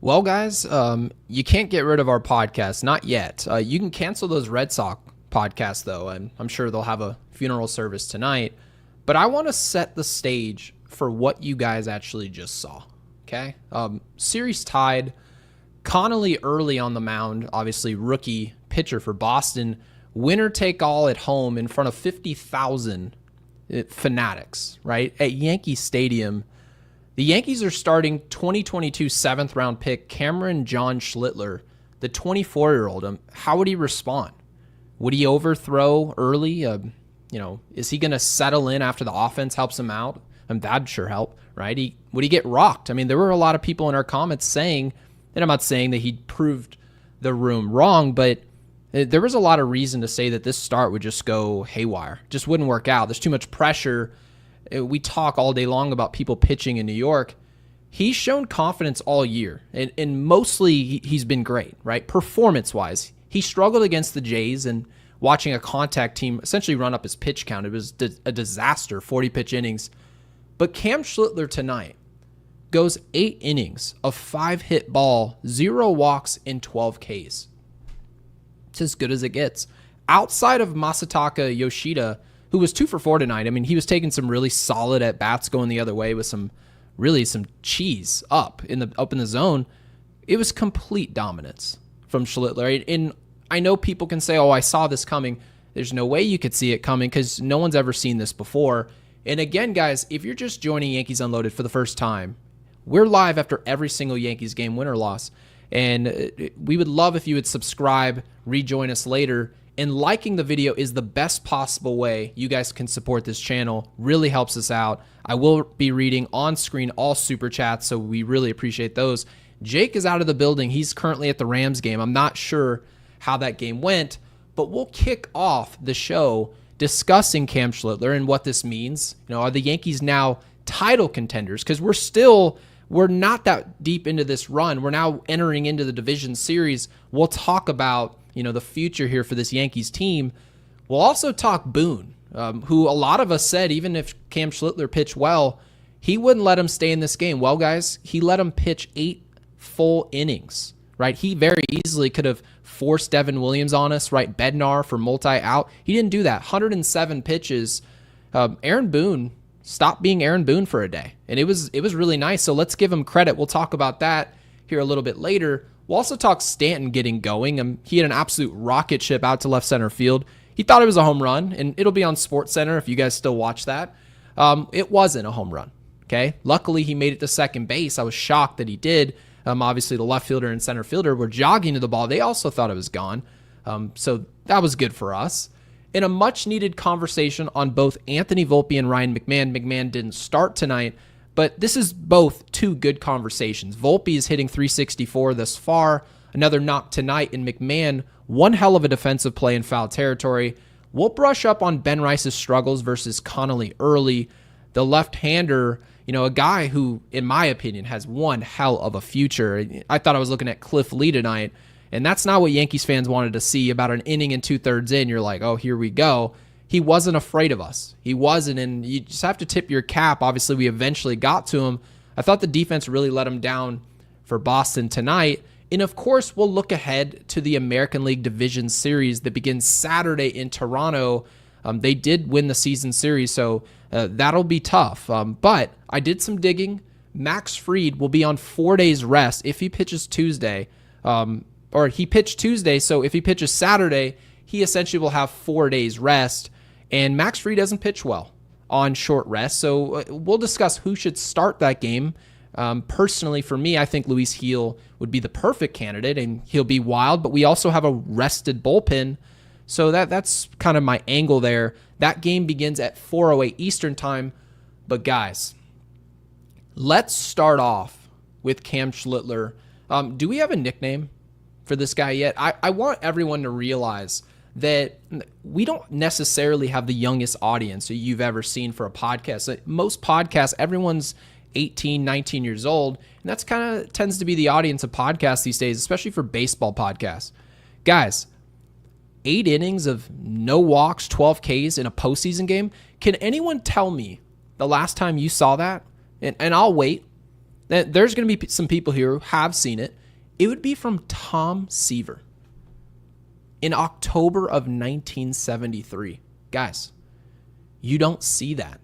Well, guys, you can't get rid of our podcast, not yet. You can cancel those Red Sox podcasts, though, and I'm sure they'll have a funeral service tonight. But I want to set the stage for what you guys actually just saw, okay? Series tied. Connolly early on the mound, obviously rookie pitcher for Boston. Winner take all at home in front of 50,000 fanatics, right? At Yankee Stadium. The Yankees are starting 2022 seventh round pick Cameron John Schlitler, the 24-year-old. How would he respond? Would he overthrow early? Is he going to settle in after the offense helps him out? That'd sure help, right? Would he get rocked? I mean, there were a lot of people in our comments saying, and I'm not saying that he proved the room wrong, but there was a lot of reason to say that this start would just go haywire. Just wouldn't work out. There's too much pressure. We talk all day long about people pitching in New York. He's shown confidence all year, and mostly he's been great, right? Performance-wise, he struggled against the Jays, and watching a contact team essentially run up his pitch count, it was a disaster, 40-pitch innings. But Cam Schlittler tonight goes 8 innings of 5-hit ball, 0 walks, and 12 Ks. It's as good as it gets. Outside of Masataka Yoshida, who was 2 for 4 tonight, I mean, he was taking some really solid at-bats going the other way with some cheese up in the zone. It was complete dominance from Schlitler. And I know people can say, oh, I saw this coming. There's no way you could see it coming because no one's ever seen this before. And again, guys, if you're just joining Yankees Unloaded for the first time, we're live after every single Yankees game, win or loss. And we would love if you would subscribe, rejoin us later. And liking the video is the best possible way you guys can support this channel. Really helps us out. I will be reading on screen all super chats, so we really appreciate those. Jake is out of the building. He's currently at the Rams game. I'm not sure how that game went, but we'll kick off the show discussing Cam Schlittler and what this means. Are the Yankees now title contenders? Because we're not that deep into this run. We're now entering into the division series. We'll talk about the future here for this Yankees team. We'll also talk Boone, who a lot of us said even if Cam Schlittler pitched well, he wouldn't let him stay in this game. Well, guys, he let him pitch 8 full innings, right? He very easily could have forced Devin Williams on us, right? Bednar for multi-out. He didn't do that. 107 pitches. Aaron Boone stopped being Aaron Boone for a day, and it was really nice. So let's give him credit. We'll talk about that here a little bit later. We'll also talk Stanton getting going. He had an absolute rocket ship out to left center field. He thought it was a home run, and it'll be on SportsCenter if you guys still watch that. It wasn't a home run, okay? Luckily, he made it to second base. I was shocked that he did. Obviously, the left fielder and center fielder were jogging to the ball. They also thought it was gone. So that was good for us. In a much-needed conversation on both Anthony Volpi and Ryan McMahon. McMahon didn't start tonight, but this is both 2 good conversations. Volpi is hitting .364 thus far. Another knock tonight in McMahon. One hell of a defensive play in foul territory. We'll brush up on Ben Rice's struggles versus Connolly early. The left-hander, a guy who, in my opinion, has one hell of a future. I thought I was looking at Cliff Lee tonight, and that's not what Yankees fans wanted to see. About an inning and 2/3 in, you're like, oh, here we go. He wasn't afraid of us. He wasn't, and you just have to tip your cap. Obviously, we eventually got to him. I thought the defense really let him down for Boston tonight. And, of course, we'll look ahead to the American League Division Series that begins Saturday in Toronto. They did win the season series, so that'll be tough. But I did some digging. Max Fried will be on 4 days rest if he pitches Tuesday. Or he pitched Tuesday, so if he pitches Saturday, he essentially will have 4 days rest. And Max Fried doesn't pitch well on short rest, so we'll discuss who should start that game. Personally, for me, I think Luis Gil would be the perfect candidate, and he'll be wild, but we also have a rested bullpen, so that's kind of my angle there. That game begins at 4:08 Eastern time, but guys, let's start off with Cam Schlittler. Do we have a nickname for this guy yet? I want everyone to realize that we don't necessarily have the youngest audience that you've ever seen for a podcast. Most podcasts, everyone's 18, 19 years old, and that's kind of tends to be the audience of podcasts these days, especially for baseball podcasts. Guys, 8 innings of no walks, 12 Ks in a postseason game. Can anyone tell me the last time you saw that? And I'll wait. There's going to be some people here who have seen it. It would be from Tom Seaver in October of 1973. Guys, you don't see that.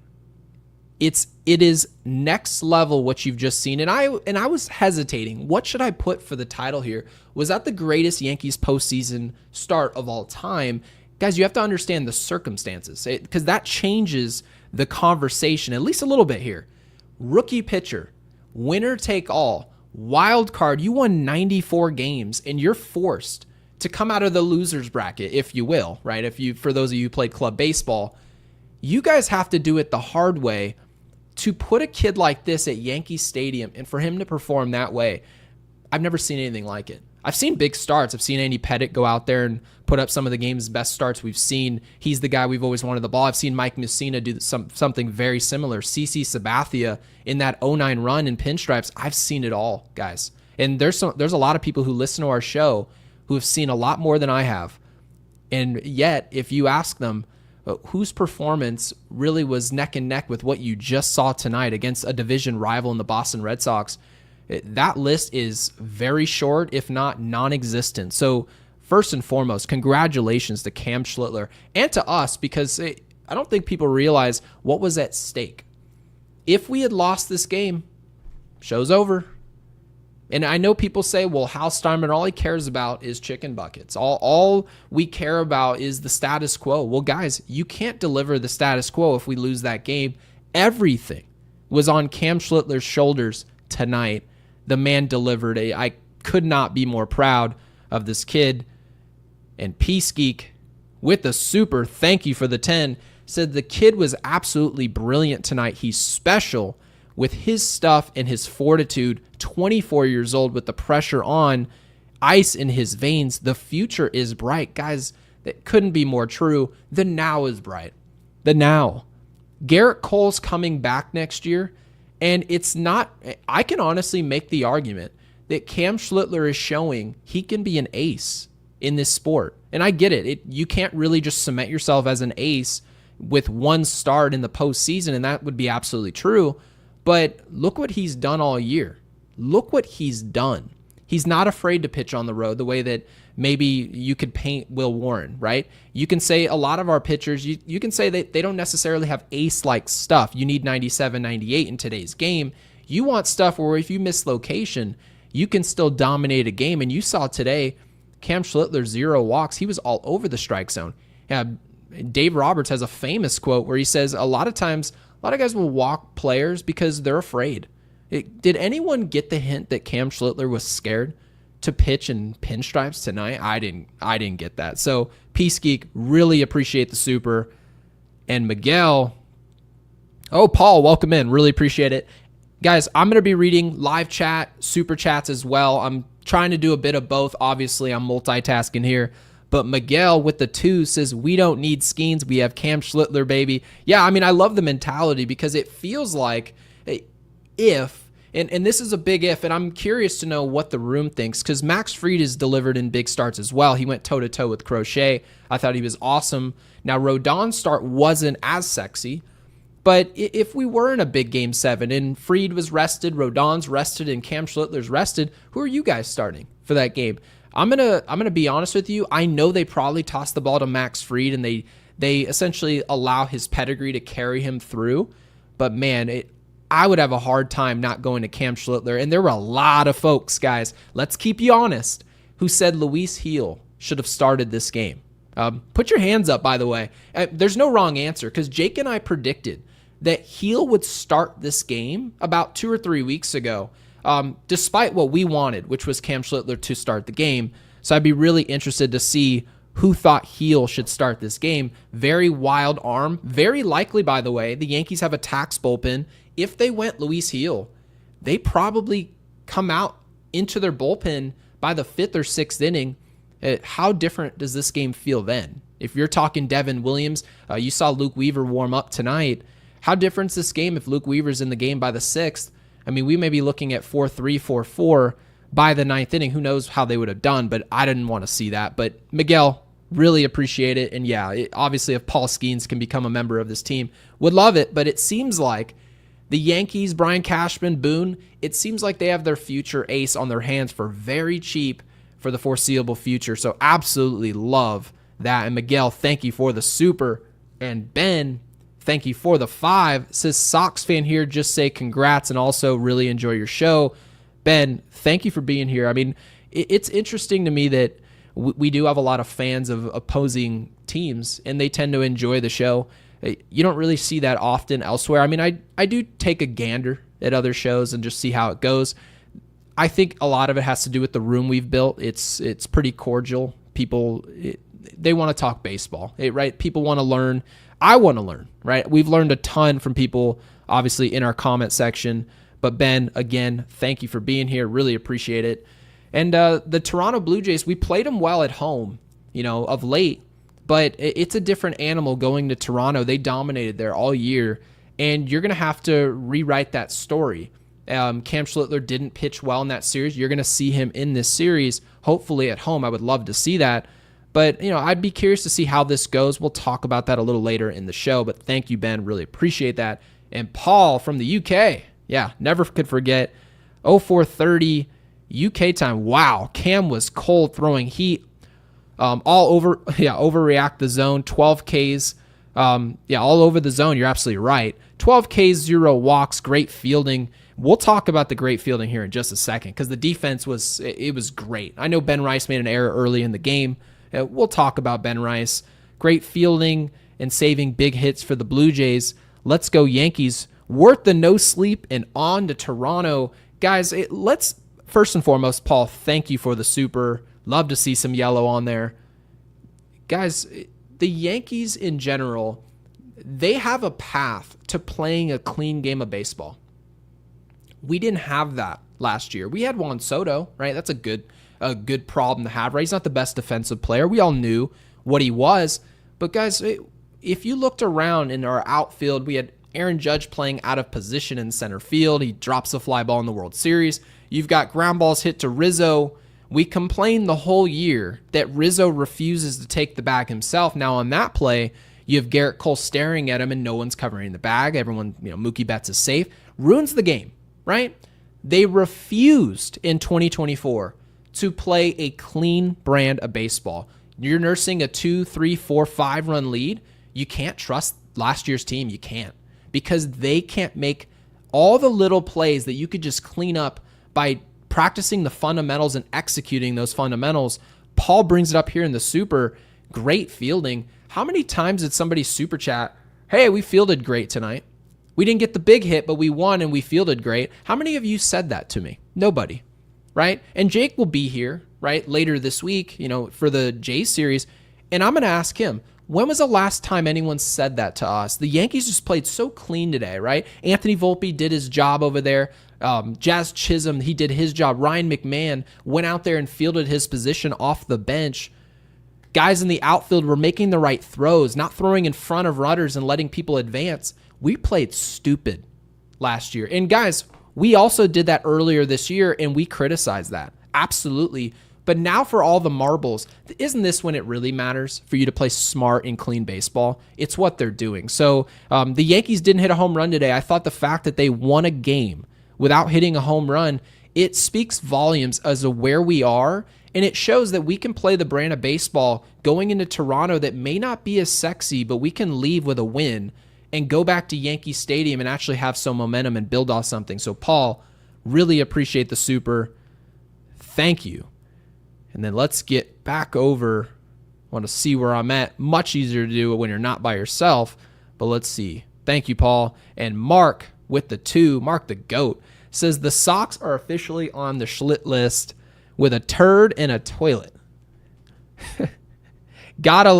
It is next level what you've just seen. And I was hesitating. What should I put for the title here? Was that the greatest Yankees postseason start of all time? Guys, you have to understand the circumstances, because that changes the conversation at least a little bit here. Rookie pitcher, winner take all, wild card. You won 94 games, and you're forced to come out of the losers bracket, if you will, right? For those of you who played club baseball, you guys have to do it the hard way. To put a kid like this at Yankee Stadium and for him to perform that way, I've never seen anything like it. I've seen big starts. I've seen Andy Pettitte go out there and put up some of the game's best starts we've seen. He's the guy we've always wanted the ball. I've seen Mike Mussina do something very similar. CC Sabathia in that 09 run in pinstripes. I've seen it all, guys. And there's a lot of people who listen to our show who have seen a lot more than I have. And yet, if you ask them, whose performance really was neck and neck with what you just saw tonight against a division rival in the Boston Red Sox, that list is very short, if not non-existent. So first and foremost, congratulations to CAM SCHLITTLER and to us, because I don't think people realize what was at stake. If we had lost this game, show's over. And I know people say, well, Hal Steinbrenner, all he cares about is chicken buckets. All we care about is the status quo. Well, guys, you can't deliver the status quo if we lose that game. Everything was on CAM SCHLITTLER's shoulders tonight. The man delivered. I could not be more proud of this kid. And Peace Geek with the super thank you for the 10 said the kid was absolutely brilliant tonight. He's special with his stuff and his fortitude. 24 years old with the pressure on, ice in his veins. The future is bright. Guys, that couldn't be more true. The now is bright. The now. Garrett Cole's coming back next year, and it's not, I can honestly make the argument that CAM SCHLITTLER is showing he can be an ace in this sport. And I get it. You can't really just cement yourself as an ace with one start in the postseason, and that would be absolutely true. But look what he's done all year. Look what he's done. He's not afraid to pitch on the road the way that maybe you could paint Will Warren, right? You can say a lot of our pitchers, you can say that they don't necessarily have ace-like stuff. You need 97, 98 in today's game. You want stuff where if you miss location, you can still dominate a game. And you saw today, CAM SCHLITTLER, 0 walks. He was all over the strike zone. Yeah, Dave Roberts has a famous quote where he says a lot of times, a lot of guys will walk players because they're afraid. Did anyone get the hint that CAM SCHLITTLER was scared to pitch in pinstripes tonight? I didn't get that. So Peace Geek, really appreciate the super. And Miguel, oh, Paul, welcome in. Really appreciate it. Guys, I'm going to be reading live chat, super chats as well. I'm trying to do a bit of both. Obviously, I'm multitasking here. But Miguel with the 2 says, we don't need Skeens. We have CAM SCHLITTLER, baby. Yeah, I mean, I love the mentality because it feels like if, and this is a big if, and I'm curious to know what the room thinks, because Max Fried is delivered in big starts as well. He went toe-to-toe with Crochet. I thought he was awesome. Now, Rodon's start wasn't as sexy, but if we were in a big Game 7 and Fried was rested, Rodon's rested, and CAM SCHLITTLER's rested, who are you guys starting for that game? I'm gonna be honest with you. I know they probably toss the ball to Max Fried, and they essentially allow his pedigree to carry him through. But man, I would have a hard time not going to CAM SCHLITTLER. And there were a lot of folks, guys, let's keep you honest, who said Luis Gil should have started this game. Put your hands up, by the way. There's no wrong answer, because Jake and I predicted that Gil would start this game about 2 or 3 weeks ago, despite what we wanted, which was CAM SCHLITTLER to start the game. So I'd be really interested to see who thought Gil should start this game. Very wild arm. Very likely, by the way, the Yankees have a tax bullpen. If they went Luis Gil, they probably come out into their bullpen by the 5th or 6th inning. How different does this game feel then? If you're talking Devin Williams, you saw Luke Weaver warm up tonight. How different is this game if Luke Weaver's in the game by the 6th? I mean, we may be looking at 4-3, 4-4 by the 9th inning. Who knows how they would have done, but I didn't want to see that. But Miguel, really appreciate it. And yeah, obviously if Paul Skeens can become a member of this team, would love it. But it seems like The Yankees, Brian Cashman, Boone, it seems like they have their future ace on their hands for very cheap for the foreseeable future. So absolutely love that. And Miguel, thank you for the super. And Ben, thank you for the 5. Says Sox fan here, just say congrats and also really enjoy your show. Ben, thank you for being here. I mean, it's interesting to me that we do have a lot of fans of opposing teams, and they tend to enjoy the show. You don't really see that often elsewhere. I mean, I do take a gander at other shows and just see how it goes. I think a lot of it has to do with the room we've built. It's pretty cordial. People, they want to talk baseball, right? People want to learn. I want to learn, right? We've learned a ton from people, obviously, in our comment section. But Ben, again, thank you for being here. Really appreciate it. And the Toronto Blue Jays, we played them well at home, of late. But it's a different animal going to Toronto. They dominated there all year, and you're going to have to rewrite that story. CAM Schlittler didn't pitch well in that series. You're going to see him in this series, hopefully at home. I would love to see that. But, I'd be curious to see how this goes. We'll talk about that a little later in the show. But thank you, Ben. Really appreciate that. And Paul from the UK. Yeah, never could forget. 0430 UK time. Wow, Cam was cold, throwing heat. Overreact the zone, 12 Ks. All over the zone. You're absolutely right. 12 Ks, 0 walks, great fielding. We'll talk about the great fielding here in just a second because the defense was great. I know Ben Rice made an error early in the game. We'll talk about Ben Rice. Great fielding and saving big hits for the Blue Jays. Let's go Yankees. Worth the no sleep and on to Toronto. Guys, let's first and foremost, Paul, thank you for the super. Love to see some yellow on there. Guys, the Yankees in general, they have a path to playing a clean game of baseball. We didn't have that last year. We had Juan Soto, right? That's a good problem to have, right? He's not the best defensive player. We all knew what he was. But guys, if you looked around in our outfield, we had Aaron Judge playing out of position in center field. He drops a fly ball in the World Series. You've got ground balls hit to Rizzo. We complained the whole year that Rizzo refuses to take the bag himself. Now on that play, you have Garrett Cole staring at him and no one's covering the bag. Everyone, Mookie Betts is safe. Ruins the game, right? They refused in 2024 to play a clean brand of baseball. You're nursing a 2, 3, 4, 5 run lead. You can't trust last year's team. You can't, because they can't make all the little plays that you could just clean up by practicing the fundamentals and executing those fundamentals. Paul brings it up here in the super. Great fielding. How many times did somebody super chat, hey, we fielded great tonight. We didn't get the big hit, but we won and we fielded great. How many of you said that to me? Nobody, right? And Jake will be here, right, later this week, for the Jays series. And I'm going to ask him, when was the last time anyone said that to us? The Yankees just played so clean today, right? Anthony Volpi did his job over there. Jazz Chisholm, he did his job. Ryan McMahon went out there and fielded his position off the bench. Guys in the outfield were making the right throws, not throwing in front of runners and letting people advance. We played stupid last year. And guys, we also did that earlier this year, and we criticized that. Absolutely. But now for all the marbles, isn't this when it really matters for you to play smart and clean baseball? It's what they're doing. So the Yankees didn't hit a home run today. I thought the fact that they won a game without hitting a home run, it speaks volumes as to where we are, and it shows that we can play the brand of baseball going into Toronto that may not be as sexy, but we can leave with a win and go back to Yankee Stadium and actually have some momentum and build off something. So, Paul, really appreciate the super. Thank you. And then let's get back over. I want to see where I'm at. Much easier to do it when you're not by yourself, but let's see. Thank you, Paul. And Mark with the 2, Mark the GOAT, says the Sox are officially on the Schlitt list with a turd and a toilet. gotta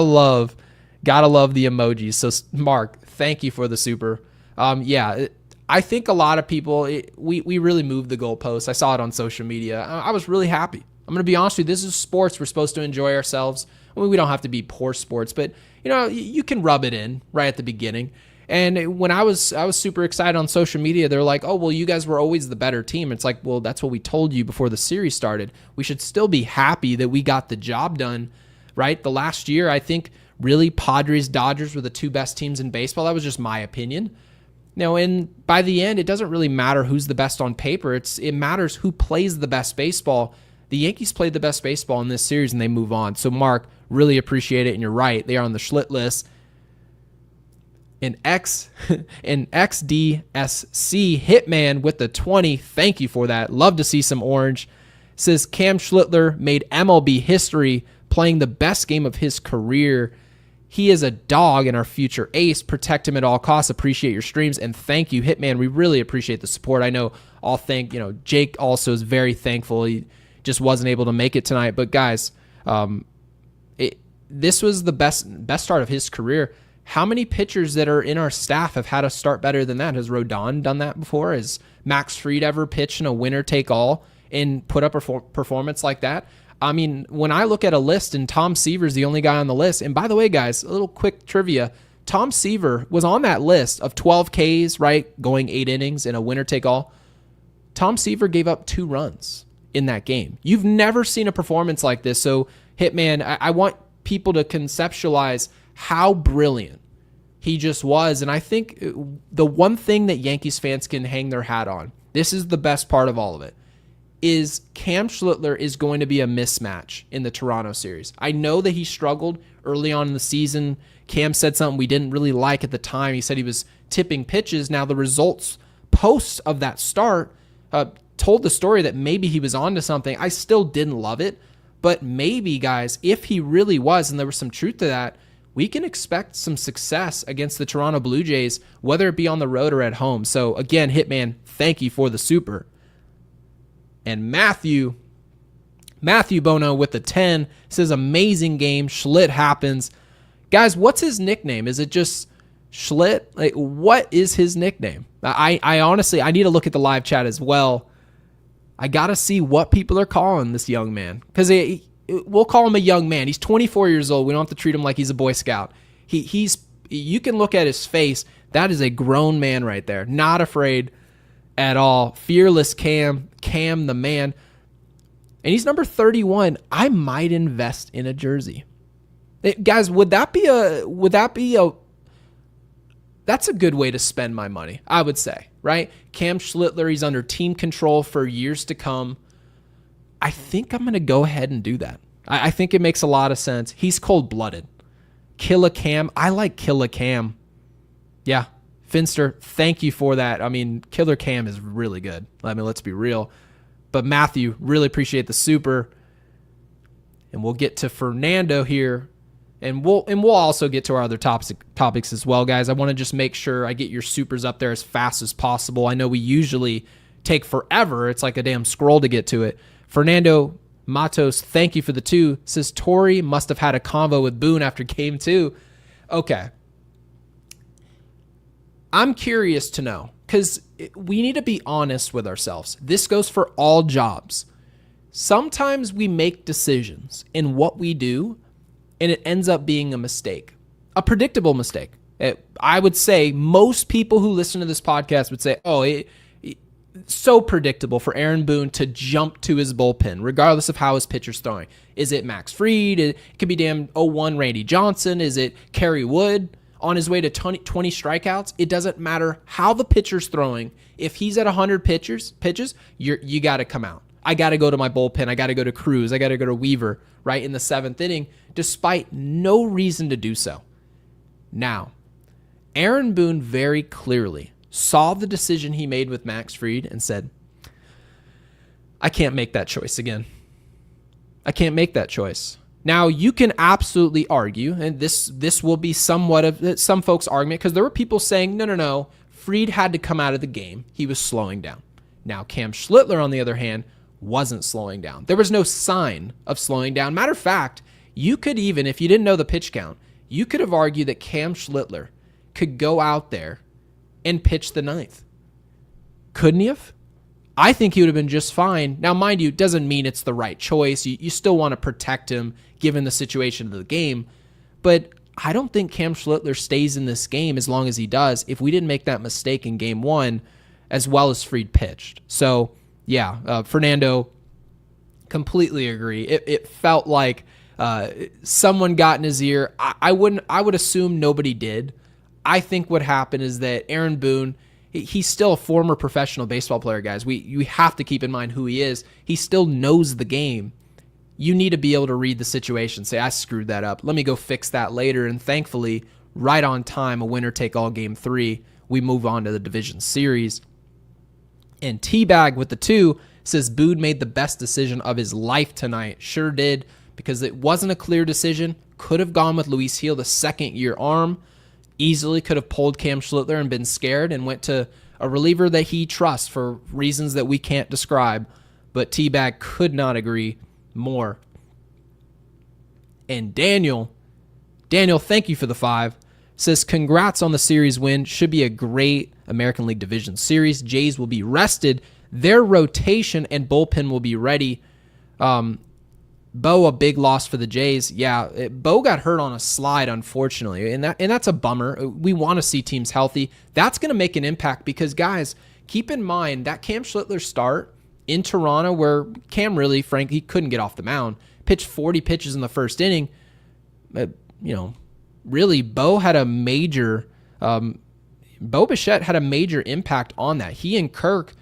love the emojis. So Mark, thank you for the super. I think a lot of people, we really moved the goalposts. I saw it on social media. I was really happy. I'm going to be honest with you. This is sports. We're supposed to enjoy ourselves. I mean, we don't have to be poor sports, but you can rub it in right at the beginning. And when I was super excited on social media, they're like, oh, well, you guys were always the better team. It's like, well, that's what we told you before the series started. We should still be happy that we got the job done, right? The last year, I think really Padres, Dodgers were the 2 best teams in baseball. That was just my opinion. And by the end, it doesn't really matter who's the best on paper. It matters who plays the best baseball. The Yankees played the best baseball in this series, and they move on. So, Mark, really appreciate it, and you're right. They are on the Schlitt list. An XDSC Hitman with the 20. Thank you for that. Love to see some orange. Says CAM SCHLITTLER made MLB history playing the best game of his career. He is a dog and our future ace. Protect him at all costs. Appreciate your streams. And thank you, Hitman. We really appreciate the support. I know Jake also is very thankful. He just wasn't able to make it tonight. But guys, this was the best start of his career. How many pitchers that are in our staff have had a start better than that? Has Rodon done that before? Has Max Fried ever pitched in a winner-take-all and put up a performance like that? I mean, when I look at a list and Tom Seaver's the only guy on the list, and by the way, guys, a little quick trivia, Tom Seaver was on that list of 12 Ks, right, going 8 innings in a winner-take-all. Tom Seaver gave up 2 runs in that game. You've never seen a performance like this. So, Hitman, I want people to conceptualize how brilliant he just was. And I think the one thing that Yankees fans can hang their hat on, this is the best part of all of it, is CAM SCHLITTLER is going to be a mismatch in the Toronto series. I know that he struggled early on in the season. Cam said something we didn't really like at the time. He said he was tipping pitches. Now the results post of that start told the story that maybe he was onto something. I still didn't love it, but maybe, guys, if he really was, and there was some truth to that, we can expect some success against the Toronto Blue Jays, whether it be on the road or at home. So again, Hitman, thank you for the super. And Matthew Bono with the 10 says, amazing game. Schlitt happens. Guys, what's his nickname? Is it just Schlitt? Like, what is his nickname? I honestly, I need to look at the live chat as well. I got to see what people are calling this young man. Because we'll call him a young man. He's 24 years old. We don't have to treat him like he's a Boy Scout. You can look at his face. That is a grown man right there. Not afraid at all. Fearless Cam the man. And he's number 31. I might invest in a jersey. Guys, that's a good way to spend my money, I would say, right? CAM SCHLITTLER, he's under team control for years to come. I think I'm going to go ahead and do that. I think it makes a lot of sense. He's cold-blooded. Kill a Cam. I like Kill a Cam. Yeah. Finster, thank you for that. I mean, Killer Cam is really good. I mean, let's be real. But Matthew, really appreciate the super. And we'll get to Fernando here. And we'll also get to our other topics as well, guys. I want to just make sure I get your supers up there as fast as possible. I know we usually take forever. It's like a damn scroll to get to it. Fernando Matos, thank you for the 2. Says Torrey must have had a convo with Boone after game 2. Okay. I'm curious to know, because we need to be honest with ourselves. This goes for all jobs. Sometimes we make decisions in what we do, and it ends up being a mistake, a predictable mistake. I would say most people who listen to this podcast would say, it's so predictable for Aaron Boone to jump to his bullpen, regardless of how his pitcher's throwing. Is it Max Fried? It could be damn 0-1 Randy Johnson. Is it Kerry Wood on his way to 20 strikeouts? It doesn't matter how the pitcher's throwing. If he's at 100 pitches, you got to come out. I got to go to my bullpen. I got to go to Cruz. I got to go to Weaver, right, in the 7th inning, despite no reason to do so. Now, Aaron Boone very clearly saw the decision he made with Max Fried and said, I can't make that choice again. I can't make that choice. Now, you can absolutely argue, and this will be somewhat of some folks' argument, because there were people saying, no, Fried had to come out of the game. He was slowing down. Now, CAM SCHLITTLER, on the other hand, wasn't slowing down. There was no sign of slowing down. Matter of fact, you could even, if you didn't know the pitch count, you could have argued that CAM SCHLITTLER could go out there and pitch the 9th. Couldn't he have? I think he would have been just fine. Now, mind you, it doesn't mean it's the right choice. You still want to protect him given the situation of the game. But I don't think CAM SCHLITTLER stays in this game as long as he does if we didn't make that mistake in game 1 as well as Fried pitched. So, yeah, Fernando, completely agree. It felt like someone got in his ear. I would assume nobody did. I think what happened is that Aaron Boone, he's still a former professional baseball player, guys. We have to keep in mind who he is. He still knows the game. You need to be able to read the situation, say, I screwed that up. Let me go fix that later. And thankfully, right on time, a winner-take-all Game 3, we move on to the division series. And T-Bag with the 2 says Boone made the best decision of his life tonight. Sure did, because it wasn't a clear decision. Could have gone with Luis Gil, the second-year arm. Easily could have pulled CAM Schlittlер and been scared and went to a reliever that he trusts for reasons that we can't describe. But T-Bag could not agree more. And Daniel, thank you for the 5, says congrats on the series win. Should be a great American League Division Series. Jays will be rested. Their rotation and bullpen will be ready. Bo, a big loss for the Jays. Yeah, Bo got hurt on a slide, unfortunately, and that's a bummer. We want to see teams healthy. That's going to make an impact because, guys, keep in mind that Cam Schlittlер start in Toronto, where Cam really, frankly, he couldn't get off the mound, pitched 40 pitches in the first inning. Really, Bo had a major, Bo Bichette had a major impact on that. He and Kirk,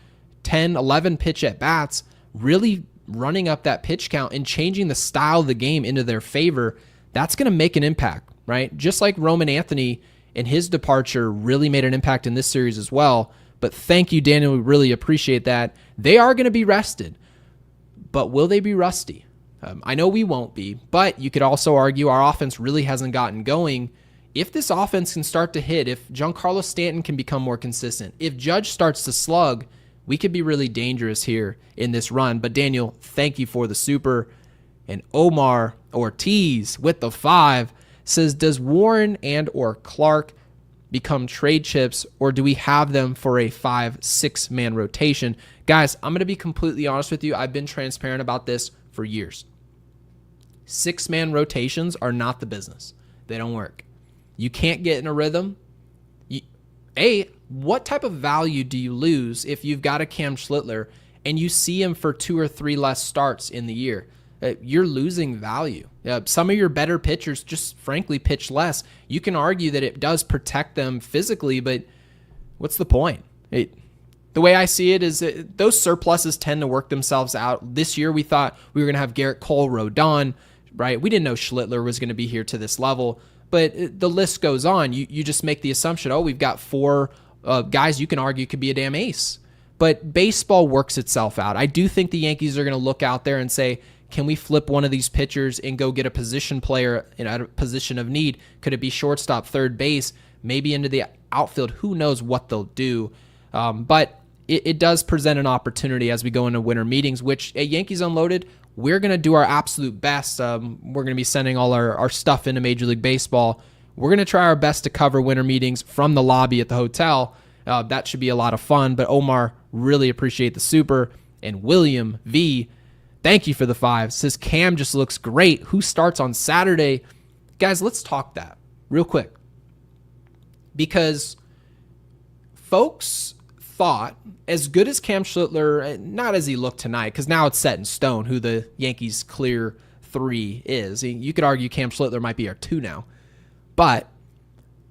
10, 11 pitch at bats, really running up that pitch count and changing the style of the game into their favor. That's going to make an impact, right? Just like Roman Anthony and his departure really made an impact in this series as well. But thank you, Daniel. We really appreciate that. They are going to be rested, but will they be rusty? I know we won't be, but you could also argue our offense really hasn't gotten going. If this offense can start to hit, if Giancarlo Stanton can become more consistent, if Judge starts to slug, we could be really dangerous here in this run. But Daniel, thank you for the super. And Omar Ortiz with the 5 says, does Warren and or Clark become trade chips, or do we have them for a 5-6 man rotation? Guys, I'm going to be completely honest with you. I've been transparent about this for years. 6-man rotations are not the business. They don't work. You can't get in a rhythm. What type of value do you lose if you've got a Cam Schlittlер and you see him for 2 or 3 less starts in the year? You're losing value. Some of your better pitchers just frankly pitch less. You can argue that it does protect them physically, but what's the point? The way I see it is that those surpluses tend to work themselves out. This year we thought we were going to have Garrett Cole, Rodon, right? We didn't know Schlittlер was going to be here to this level, but the list goes on. You just make the assumption, we've got 4 guys you can argue could be a damn ace. But baseball works itself out. I do think the Yankees are going to look out there and say, can we flip one of these pitchers and go get a position player in a position of need? Could it be shortstop, third base, maybe into the outfield? Who knows what they'll do? But it does present an opportunity as we go into winter meetings, which at Yankees Unloaded, we're going to do our absolute best. We're going to be sending all our stuff into Major League Baseball. We're going to try our best to cover winter meetings from the lobby at the hotel. That should be a lot of fun. But Omar, really appreciate the super. And William V., thank you for the 5. Says Cam just looks great. Who starts on Saturday? Guys, let's talk that real quick. Because folks thought, as good as Cam Schlittler, not as he looked tonight, because now it's set in stone who the Yankees' clear 3 is. You could argue Cam Schlittler might be our 2 now. But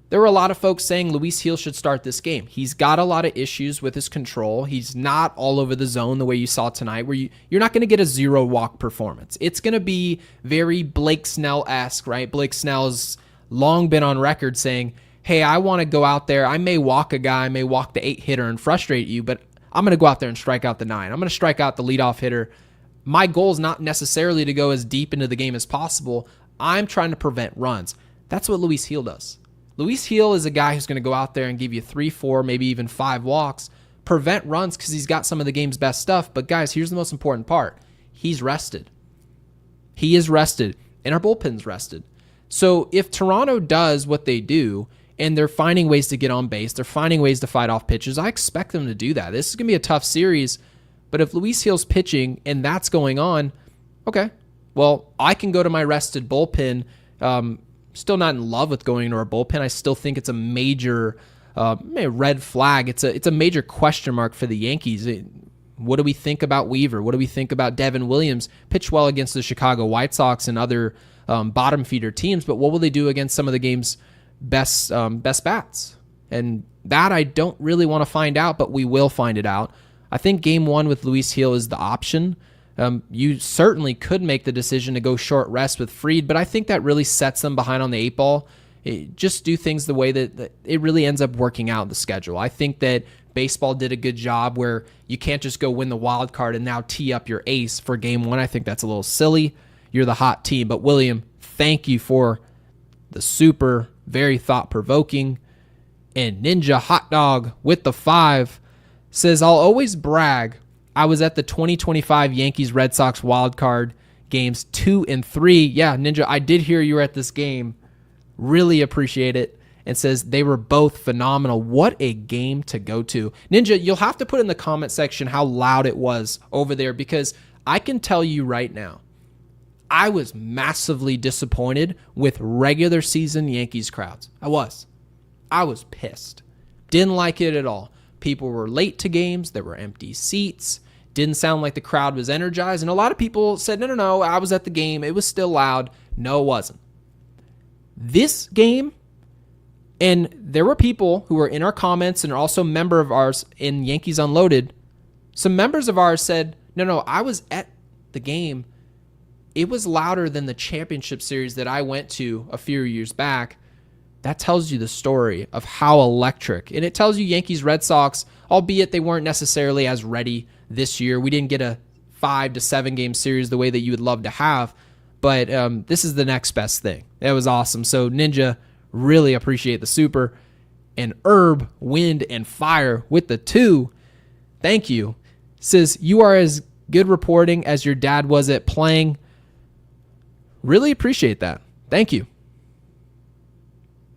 there were a lot of folks saying Luis Gil should start this game. He's got a lot of issues with his control. He's not all over the zone the way you saw tonight, where you're not going to get a 0-walk performance. It's going to be very Blake Snell-esque, right? Blake Snell's long been on record saying, hey, I want to go out there. I may walk a guy, I may walk the 8-hitter and frustrate you, but I'm going to go out there and strike out the 9. I'm going to strike out the leadoff hitter. My goal is not necessarily to go as deep into the game as possible. I'm trying to prevent runs. That's what Luis Gil does. Luis Gil is a guy who's going to go out there and give you 3, 4, maybe even 5 walks, prevent runs because he's got some of the game's best stuff. But guys, here's the most important part. He's rested. He is rested, and our bullpen's rested. So if Toronto does what they do, and they're finding ways to get on base, they're finding ways to fight off pitches, I expect them to do that. This is going to be a tough series, but if Luis Gil's pitching and that's going on, okay, well, I can go to my rested bullpen. Still not in love with going into our bullpen. I still think it's a major red flag. It's a major question mark for the Yankees. What do we think about Weaver? What do we think about Devin Williams? Pitched well against the Chicago White Sox and other bottom feeder teams, but what will they do against some of the game's best bats. And that I don't really want to find out, but we will find it out. I think game 1 with Luis Gil is the option. You certainly could make the decision to go short rest with Fried, but I think that really sets them behind on the 8-ball. Just do things the way that it really ends up working out in the schedule. I think that baseball did a good job where you can't just go win the wild card and now tee up your ace for game 1. I think that's a little silly. You're the hot team. But William, thank you for the super, very thought-provoking. And Ninja Hot Dog with the 5 says, I'll always brag. I was at the 2025 Yankees Red Sox wild card games 2 and 3. Yeah, Ninja, I did hear you were at this game. Really appreciate it. And says they were both phenomenal. What a game to go to. Ninja, you'll have to put in the comment section how loud it was over there, because I can tell you right now, I was massively disappointed with regular season Yankees crowds. I was pissed. Didn't like it at all. People were late to games. There were empty seats. Didn't sound like the crowd was energized. And a lot of people said, no, I was at the game. It was still loud. No, it wasn't. This game, and there were people who were in our comments and are also a member of ours in Yankees Unloaded. Some members of ours said, no, I was at the game. It was louder than the championship series that I went to a few years back. That tells you the story of how electric. And it tells you Yankees Red Sox, albeit they weren't necessarily as ready this year. We didn't get a 5 to 7 game series the way that you would love to have. But this is the next best thing. That was awesome. So Ninja, really appreciate the super. And Herb, Wind, and Fire with the 2. Thank you. Says, you are as good reporting as your dad was at playing. Really appreciate that. Thank you.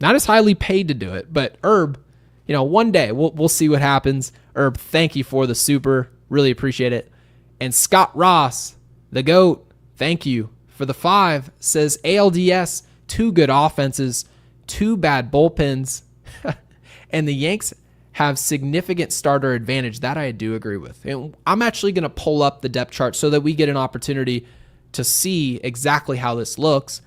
Not as highly paid to do it, but Herb, one day we'll see what happens. Herb, thank you for the super. Really appreciate it. And Scott Ross, the GOAT, thank you for the 5. Says ALDS, 2 good offenses, 2 bad bullpens, and the Yanks have significant starter advantage. That I do agree with. And I'm actually going to pull up the depth chart so that we get an opportunity to see exactly how this looks.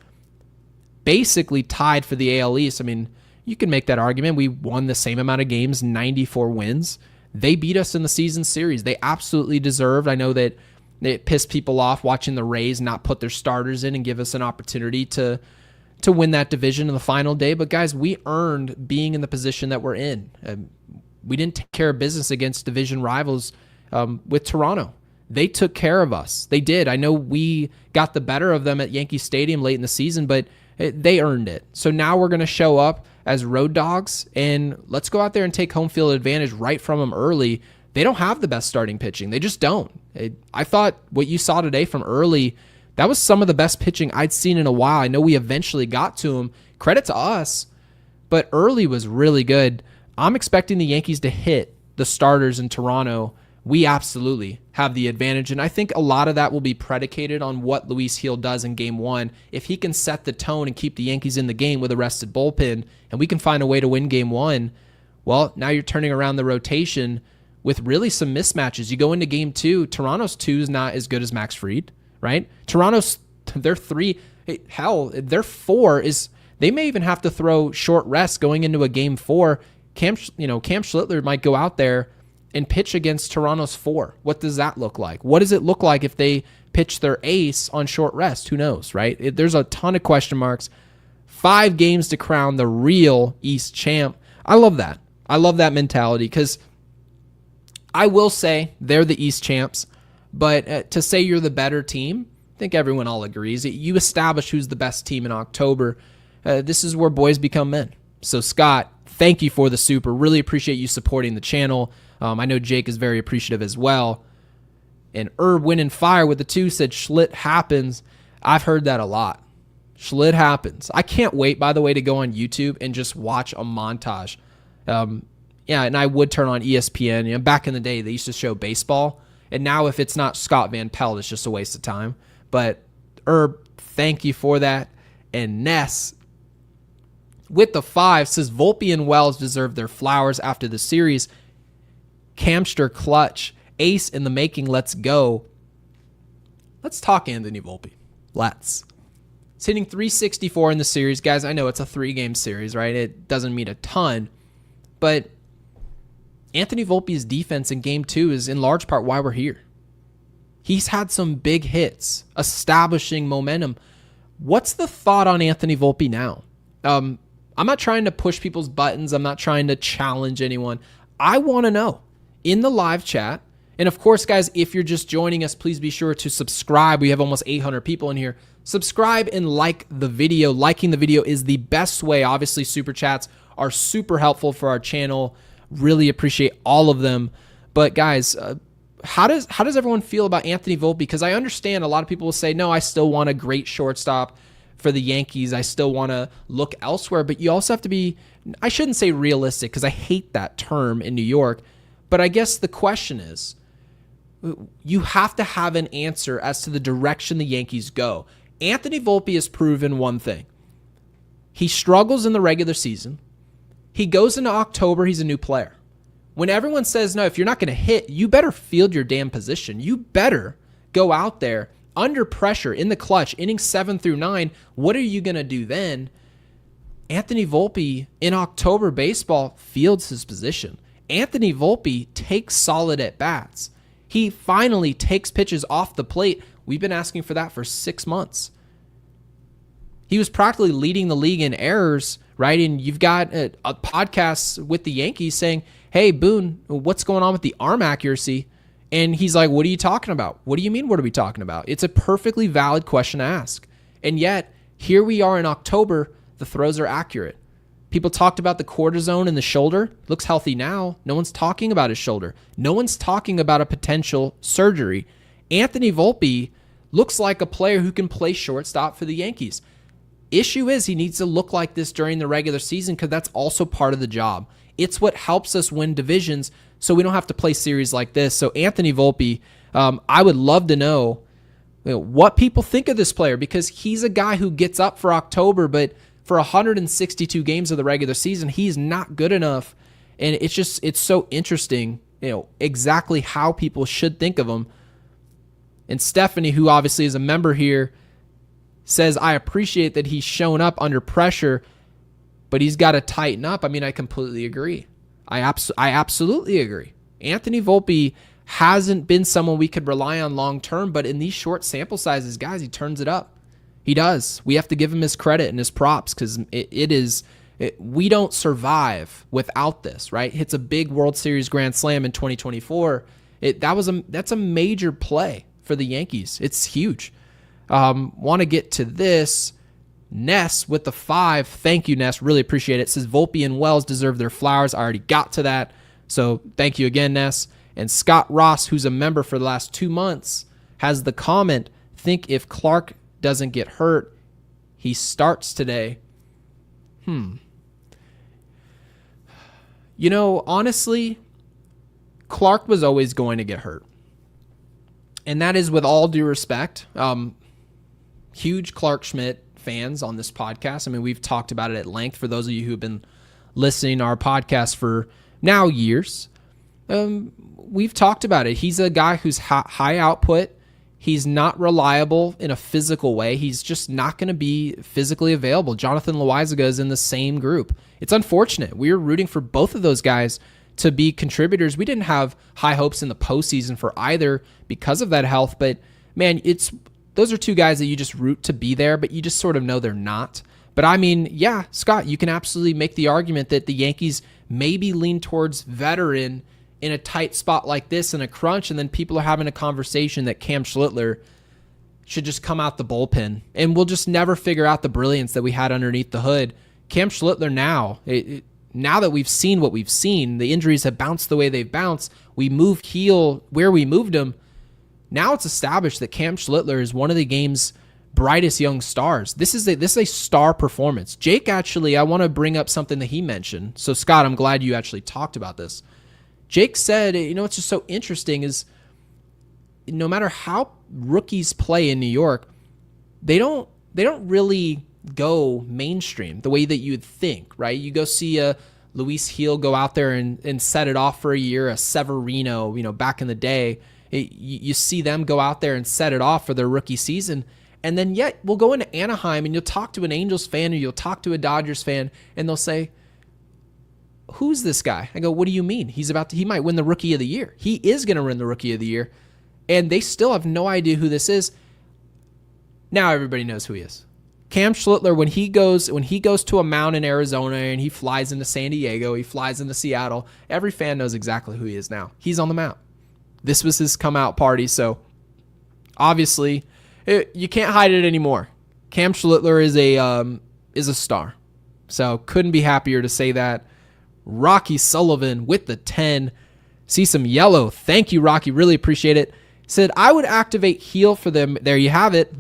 Basically tied for the AL East. I mean, you can make that argument. We won the same amount of games, 94 wins. They beat us in the season series. They absolutely deserved. I know that it pissed people off watching the Rays not put their starters in and give us an opportunity to win that division in the final day. But guys, we earned being in the position that we're in. We didn't take care of business against division rivals with Toronto. They took care of us. They did. I know we got the better of them at Yankee Stadium late in the season, but they earned it. So now we're going to show up as road dogs, and let's go out there and take home field advantage right from them early. They don't have the best starting pitching. They just don't. I thought what you saw today from early, that was some of the best pitching I'd seen in a while. I know we eventually got to him. Credit to us, but early was really good. I'm expecting the Yankees to hit the starters in Toronto. We absolutely have the advantage, and I think a lot of that will be predicated on what Luis Gil does in game 1. If he can set the tone and keep the Yankees in the game with a rested bullpen, and we can find a way to win game 1, well, now you're turning around the rotation with really some mismatches. You go into game 2, Toronto's 2 is not as good as Max Fried, right? Toronto's, their 3, hell, their 4 is, they may even have to throw short rest going into a game 4. Cam Schlittler might go out there and pitch against Toronto's 4. What does that look like? What does it look like if they pitch their ace on short rest? Who knows, right? There's a ton of question marks. 5 games to crown the real East champ. I love that. I love that mentality, because I will say they're the East champs, but to say you're the better team, I think everyone all agrees. You establish who's the best team in October. This is where boys become men. So Scott, thank you for the super. Really appreciate you supporting the channel. I know Jake is very appreciative as well. And Herb, Wind, and Fire with the 2 said Schlitt happens. I've heard that a lot. Schlitt happens. I can't wait, by the way, to go on YouTube and just watch a montage. And I would turn on ESPN. Back in the day, they used to show baseball. And now if it's not Scott Van Pelt, it's just a waste of time. But Herb, thank you for that. And Ness with the 5 says Volpi and Wells deserve their flowers after the series. Camster clutch, ace in the making, let's go. Let's talk Anthony Volpi. Let's. He's hitting 364 in the series. Guys, I know it's a 3-game series, right? It doesn't mean a ton. But Anthony Volpe's defense in Game 2 is in large part why we're here. He's had some big hits, establishing momentum. What's the thought on Anthony Volpe now? I'm not trying to push people's buttons. I'm not trying to challenge anyone. I want to know in the live chat. And of course, guys, if you're just joining us, please be sure to subscribe. We have almost 800 people in here. Subscribe and like the video. Liking the video is the best way. Obviously, super chats are super helpful for our channel. Really appreciate all of them. But guys, how does everyone feel about Anthony Volpe? Because I understand a lot of people will say, no, I still want a great shortstop for the Yankees. I still want to look elsewhere. But you also have to be, I shouldn't say realistic because I hate that term in New York. But I guess the question is, you have to have an answer as to the direction the Yankees go. Anthony Volpe has proven one thing. He struggles in the regular season. He goes into October, he's a new player. When everyone says, no, if you're not going to hit, you better field your damn position. You better go out there under pressure in the clutch, innings 7 through 9. What are you going to do then? Anthony Volpe in October baseball fields his position. Anthony Volpe takes solid at-bats. He finally takes pitches off the plate. We've been asking for that for 6 months. He was practically leading the league in errors, right? And you've got a podcast with the Yankees saying, hey, Boone, what's going on with the arm accuracy? And he's like, what are you talking about? What do you mean, what are we talking about? It's a perfectly valid question to ask. And yet, here we are in October, the throws are accurate. People talked about the cortisone in the shoulder. Looks healthy now. No one's talking about his shoulder. No one's talking about a potential surgery. Anthony Volpe looks like a player who can play shortstop for the Yankees. Issue is he needs to look like this during the regular season because that's also part of the job. It's what helps us win divisions so we don't have to play series like this. So Anthony Volpe, I would love to know what people think of this player because he's a guy who gets up for October, but for 162 games of the regular season, he's not good enough. And it's so interesting, exactly how people should think of him. And Stephanie, who obviously is a member here, says, I appreciate that he's shown up under pressure, but he's got to tighten up. I mean, I completely agree. I absolutely agree. Anthony Volpe hasn't been someone we could rely on long term, but in these short sample sizes, guys, he turns it up. He does. We have to give him his credit and his props because we don't survive without this, right? Hits a big World Series Grand Slam in 2024. That's a major play for the Yankees. It's huge. Want to get to this. Ness with the 5. Thank you, Ness. Really appreciate it. Says Volpe and Wells deserve their flowers. I already got to that. So thank you again, Ness. And Scott Ross, who's a member for the last 2 months, has the comment, think if Clark doesn't get hurt, he starts today. Honestly, Clark was always going to get hurt. And that is with all due respect. Huge Clark Schmidt fans on this podcast. I mean, we've talked about it at length for those of you who have been listening to our podcast for now years. We've talked about it. He's a guy who's high output. He's not reliable in a physical way. He's just not going to be physically available. Jonathan Loaizaga is in the same group. It's unfortunate. We were rooting for both of those guys to be contributors. We didn't have high hopes in the postseason for either because of that health. But, man, those are two guys that you just root to be there, but you just sort of know they're not. But, I mean, yeah, Scott, you can absolutely make the argument that the Yankees maybe lean towards veteran in a tight spot like this in a crunch, and then people are having a conversation that Cam Schlittler should just come out the bullpen, and we'll just never figure out the brilliance that we had underneath the hood. Cam Schlittler now, now that we've seen what we've seen, the injuries have bounced the way they've bounced, we moved Heel where we moved him, now it's established that Cam Schlittler is one of the game's brightest young stars. This is a star performance. Jake, actually, I want to bring up something that he mentioned. So, Scott, I'm glad you actually talked about this. Jake said, it's just so interesting is no matter how rookies play in New York, they don't really go mainstream the way that you'd think, right? You go see a Luis Heel go out there and set it off for a year, a Severino, back in the day. You see them go out there and set it off for their rookie season, And then yet we'll go into Anaheim and you'll talk to an Angels fan or you'll talk to a Dodgers fan and they'll say, who's this guy? I go, what do you mean? He might win the Rookie of the Year. He is going to win the Rookie of the Year. And they still have no idea who this is. Now everybody knows who he is. Cam Schlittler, when he goes to a mound in Arizona and he flies into San Diego, he flies into Seattle, every fan knows exactly who he is now. He's on the mound. This was his come out party, so obviously you can't hide it anymore. Cam Schlittler is a star. So couldn't be happier to say that. Rocky Sullivan with the 10. See some yellow. Thank you, Rocky. Really appreciate it. Said, I would activate heel for them. There you have it.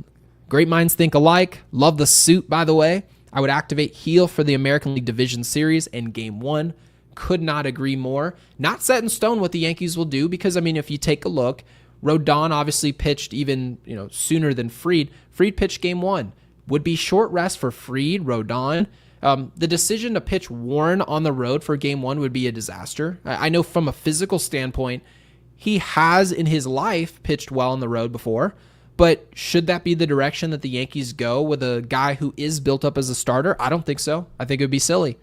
Great minds think alike. Love the suit, by the way. I would activate heel for the American League Division Series in Game 1. Could not agree more. Not set in stone what the Yankees will do because, I mean, if you take a look, Rodon obviously pitched even sooner than Fried. Fried pitched Game 1. Would be short rest for Fried, Rodon. The decision to pitch Warren on the road for Game 1 would be a disaster. I know from a physical standpoint, he has in his life pitched well on the road before. But should that be the direction that the Yankees go with a guy who is built up as a starter? I don't think so. I think it would be silly.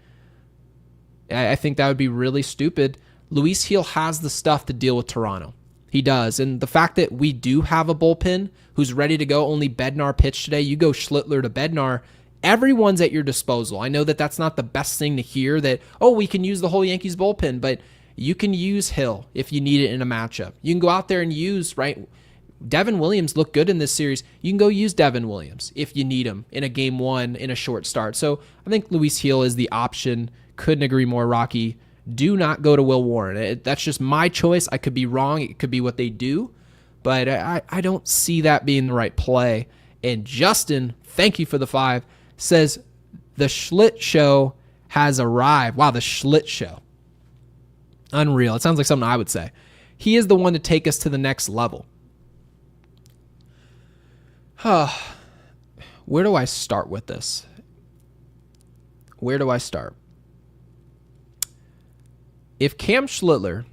I think that would be really stupid. Luis Gil has the stuff to deal with Toronto. He does. And the fact that we do have a bullpen who's ready to go, only Bednar pitched today. You go Schlitler to Bednar. Everyone's at your disposal. I know that that's not the best thing to hear that, we can use the whole Yankees bullpen, but you can use Hill if you need it in a matchup. You can go out there and use, right? Devin Williams looked good in this series. You can go use Devin Williams if you need him in a Game 1 in a short start. So I think Luis Gil is the option. Couldn't agree more, Rocky. Do not go to Will Warren. That's just my choice. I could be wrong. It could be what they do. But I don't see that being the right play. And Justin, thank you for the 5, says the Schlitt Show has arrived. Wow, the Schlitt Show. Unreal. It sounds like something I would say. He is the one to take us to the next level. Where do I start with this? Where do I start? If Cam Schlittler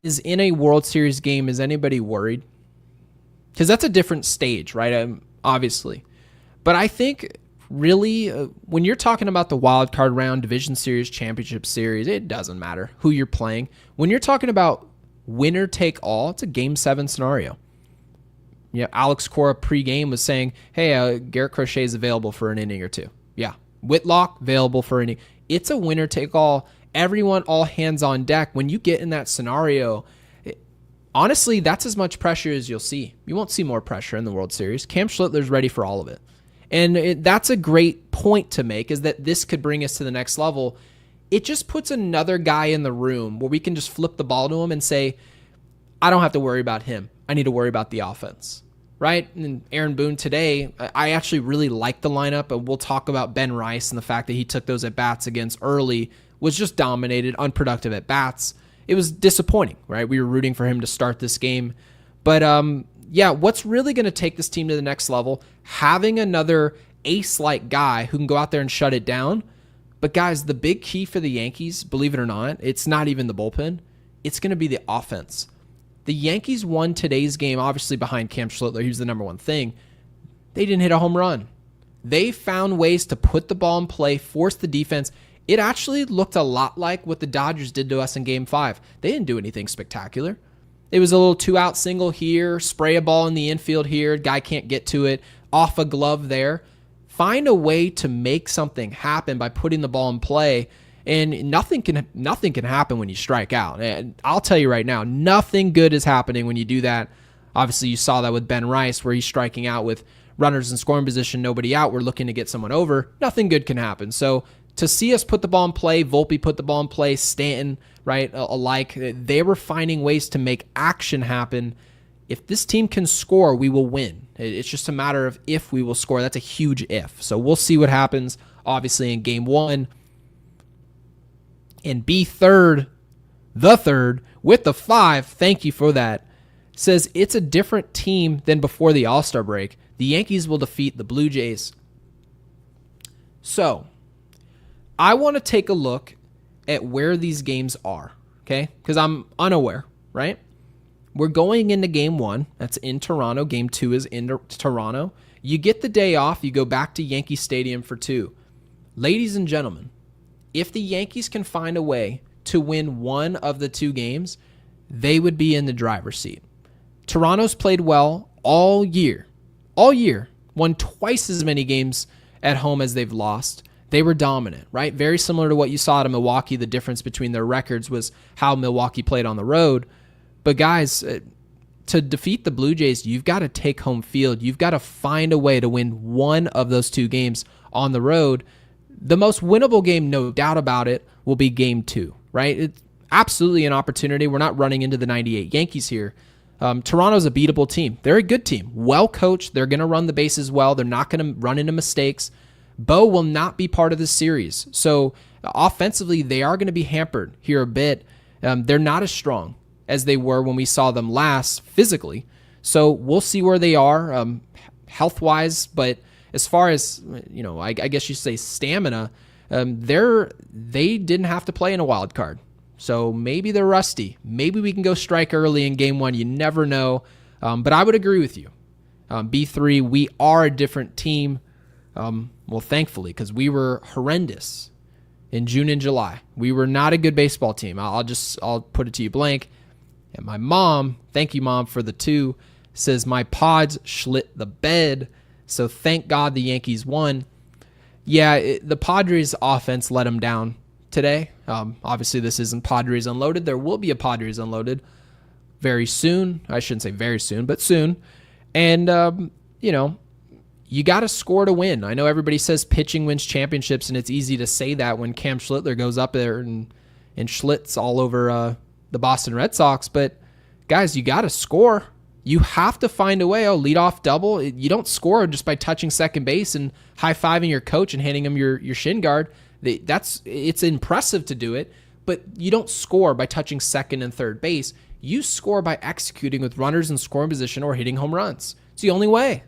is in a World Series game, is anybody worried? Because that's a different stage, right? Obviously. But I think really when you're talking about the wild card round, division series, championship series, it doesn't matter who you're playing. When you're talking about winner take all, it's a Game 7 scenario. Alex Cora pregame was saying, hey, Garrett Crochet is available for an inning or two. Yeah. Whitlock, available for an inning. It's a winner take all. Everyone, all hands on deck. When you get in that scenario, honestly, that's as much pressure as you'll see. You won't see more pressure in the World Series. Cam Schlittler's ready for all of it. And that's a great point to make, is that this could bring us to the next level. It just puts another guy in the room where we can just flip the ball to him and say, I don't have to worry about him. I need to worry about the offense. Right? And Aaron Boone today, I actually really like the lineup, and we'll talk about Ben Rice and the fact that he took those at-bats against early, was just dominated, unproductive at-bats. It was disappointing, right? We were rooting for him to start this game. But, what's really going to take this team to the next level, having another ace-like guy who can go out there and shut it down. But, guys, the big key for the Yankees, believe it or not, it's not even the bullpen. It's going to be the offense. The Yankees won today's game, obviously behind Cam Schlittler. He was the number one thing. They didn't hit a home run. They found ways to put the ball in play, force the defense. It actually looked a lot like what the Dodgers did to us in Game 5. They didn't do anything spectacular. It was a little 2-out single here, spray a ball in the infield here, guy can't get to it, off a glove there. Find a way to make something happen by putting the ball in play. And nothing can happen when you strike out. And I'll tell you right now, nothing good is happening when you do that. Obviously, you saw that with Ben Rice, where he's striking out with runners in scoring position, nobody out. We're looking to get someone over. Nothing good can happen. So to see us put the ball in play, Volpi put the ball in play, Stanton, right, alike, they were finding ways to make action happen. If this team can score, we will win. It's just a matter of if we will score. That's a huge if. So we'll see what happens, obviously, in Game 1. And the third, with the 5, thank you for that, says it's a different team than before the All-Star break. The Yankees will defeat the Blue Jays. So, I want to take a look at where these games are, okay? Because I'm unaware, right? We're going into game 1. That's in Toronto. Game 2 is in Toronto. You get the day off. You go back to Yankee Stadium for 2. Ladies and gentlemen, if the Yankees can find a way to win one of the 2 games, they would be in the driver's seat. Toronto's played well all year, won twice as many games at home as they've lost. They were dominant, right? Very similar to what you saw at Milwaukee. The difference between their records was how Milwaukee played on the road. But guys, to defeat the Blue Jays, you've got to take home field. You've got to find a way to win one of those 2 games on the road. The most winnable game, no doubt about it, will be game 2, right? It's absolutely an opportunity. We're not running into the 98 Yankees here. Toronto's a beatable team. They're a good team, well coached. They're going to run the bases well. They're not going to run into mistakes. Bo will not be part of this series. So offensively, they are going to be hampered here a bit. They're not as strong as they were when we saw them last physically. So we'll see where they are health-wise. But as far as, I guess you say stamina, they didn't have to play in a wild card. So maybe they're rusty. Maybe we can go strike early in game 1. You never know. But I would agree with you. B3, we are a different team. Well, thankfully, because we were horrendous in June and July. We were not a good baseball team. I'll put it to you blank. And my mom, thank you, Mom, for the 2, says my Pods schlit the bed. So thank God the Yankees won. Yeah, the Padres offense let them down today. Obviously, this isn't Padres Unloaded. There will be a Padres Unloaded very soon. I shouldn't say very soon, but soon. And, you got to score to win. I know everybody says pitching wins championships, and it's easy to say that when CAM SCHLITTLER goes up there and schlitz all over the Boston Red Sox. But, guys, you got to score. You have to find a way. Leadoff double. You don't score just by touching second base and high-fiving your coach and handing him your shin guard. It's impressive to do it, but you don't score by touching second and third base. You score by executing with runners in scoring position or hitting home runs. It's the only way.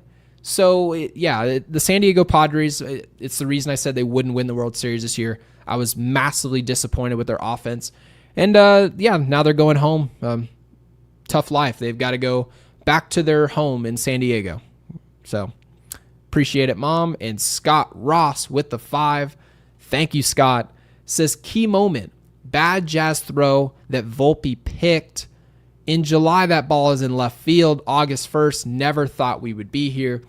So, the San Diego Padres, it's the reason I said they wouldn't win the World Series this year. I was massively disappointed with their offense. And, now they're going home. Tough life. They've got to go back to their home in San Diego. So, appreciate it, Mom. And Scott Ross with the 5. Thank you, Scott. Says, key moment. Bad Jazz throw that Volpi picked. In July, that ball is in left field. August 1st, never thought we would be here.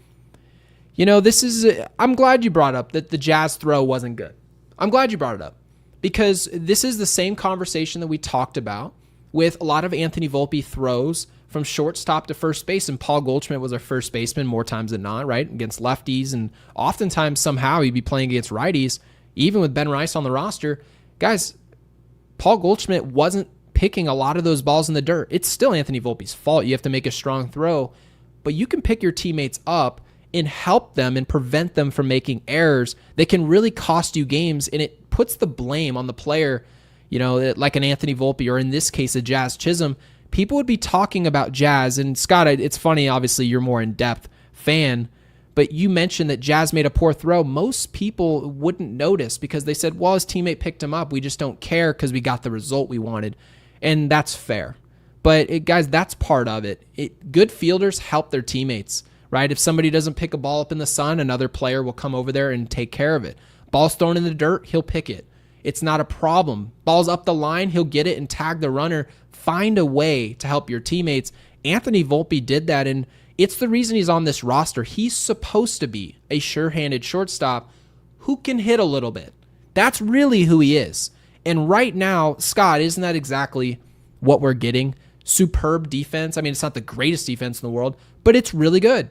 I'm glad you brought up that the Jazz throw wasn't good. I'm glad you brought it up because this is the same conversation that we talked about with a lot of Anthony Volpi throws from shortstop to first base, and Paul Goldschmidt was our first baseman more times than not, right, against lefties, and oftentimes somehow he'd be playing against righties, even with Ben Rice on the roster. Guys, Paul Goldschmidt wasn't picking a lot of those balls in the dirt. It's still Anthony Volpi's fault. You have to make a strong throw, but you can pick your teammates up and help them and prevent them from making errors that can really cost you games, and it puts the blame on the player, like an Anthony Volpi or in this case a Jazz Chisholm. People would be talking about Jazz, and Scott, it's funny, obviously you're more in-depth fan, but you mentioned that Jazz made a poor throw. Most people wouldn't notice because they said, well, his teammate picked him up. We just don't care because we got the result we wanted. And that's fair. But, guys, that's part of it. Good fielders help their teammates, right? If somebody doesn't pick a ball up in the sun, another player will come over there and take care of it. Ball's thrown in the dirt, he'll pick it. It's not a problem. Ball's up the line, he'll get it and tag the runner. Find a way to help your teammates. Anthony Volpi did that, and it's the reason he's on this roster. He's supposed to be a sure-handed shortstop who can hit a little bit. That's really who he is. And right now, Scott, isn't that exactly what we're getting? Superb defense. I mean, it's not the greatest defense in the world, but it's really good.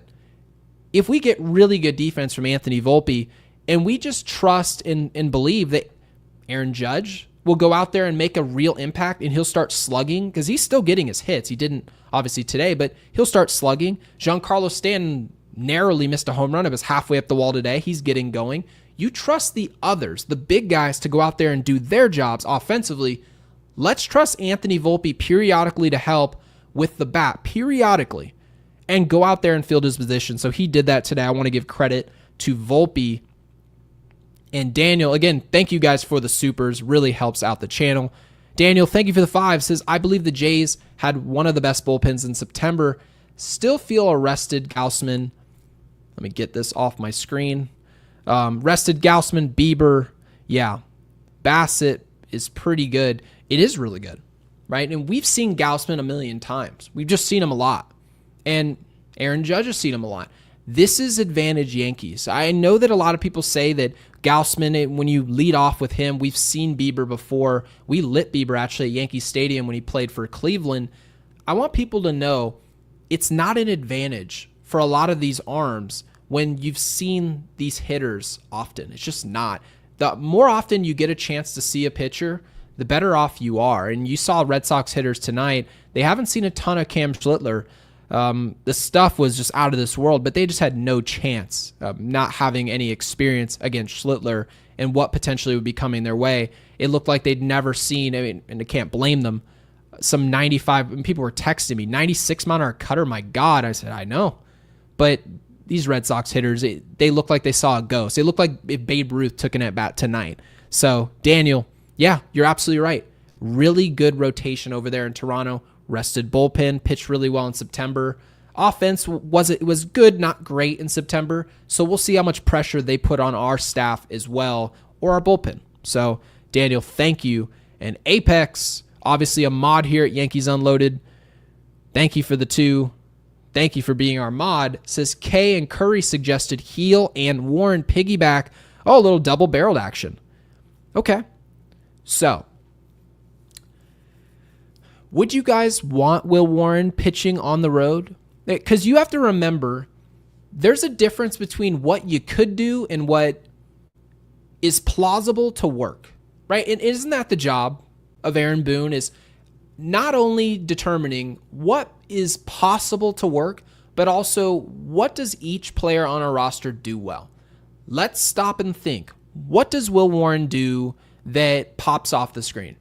If we get really good defense from Anthony Volpi, and we just trust and believe that Aaron Judge will go out there and make a real impact, and he'll start slugging, because he's still getting his hits. He didn't, obviously, today, but he'll start slugging. Giancarlo Stanton narrowly missed a home run. It was halfway up the wall today. He's getting going. You trust the others, the big guys, to go out there and do their jobs offensively. Let's trust Anthony Volpi periodically to help with the bat, periodically, and go out there and field his position. So he did that today. I want to give credit to Volpi. And Daniel, again, thank you guys for the supers. Really helps out the channel. Daniel, thank you for the 5. Says, I believe the Jays had one of the best bullpens in September. Still feel a rested Gaussman. Let me get this off my screen. Rested Gaussman, Bieber. Yeah. Bassett is pretty good. It is really good, right? And we've seen Gaussman a million times. We've just seen him a lot. And Aaron Judge has seen him a lot. This is advantage Yankees. I know that a lot of people say that Gaussman, when you lead off with him, we've seen Bieber before. We lit Bieber actually at Yankee Stadium when he played for Cleveland. I want people to know it's not an advantage for a lot of these arms when you've seen these hitters often. It's just not. The more often you get a chance to see a pitcher, the better off you are. And you saw Red Sox hitters tonight. They haven't seen a ton of CAM Schlittler. The stuff was just out of this world, but they just had no chance of not having any experience against Schlitler and what potentially would be coming their way. It looked like they'd never seen, I mean, and I can't blame them, some 95, and people were texting me, 96 mile an hour cutter, my God. I said, I know. But these Red Sox hitters, they look like they saw a ghost. They look like if Babe Ruth took an at-bat tonight. So, Daniel, yeah, you're absolutely right. Really good rotation over there in Toronto. Rested bullpen, pitched really well in September. Offense was good, not great in September. So we'll see how much pressure they put on our staff as well, or our bullpen. So, Daniel, thank you. And Apex, obviously a mod here at Yankees Unloaded. Thank you for the 2. Thank you for being our mod. Says K and Curry suggested Heel and Warren piggyback. Oh, a little double-barreled action. Okay. So, would you guys want Will Warren pitching on the road? Because you have to remember, there's a difference between what you could do and what is plausible to work, right? And isn't that the job of Aaron Boone, is not only determining what is possible to work, but also what does each player on our roster do well? Let's stop and think. What does Will Warren do that pops off the screen?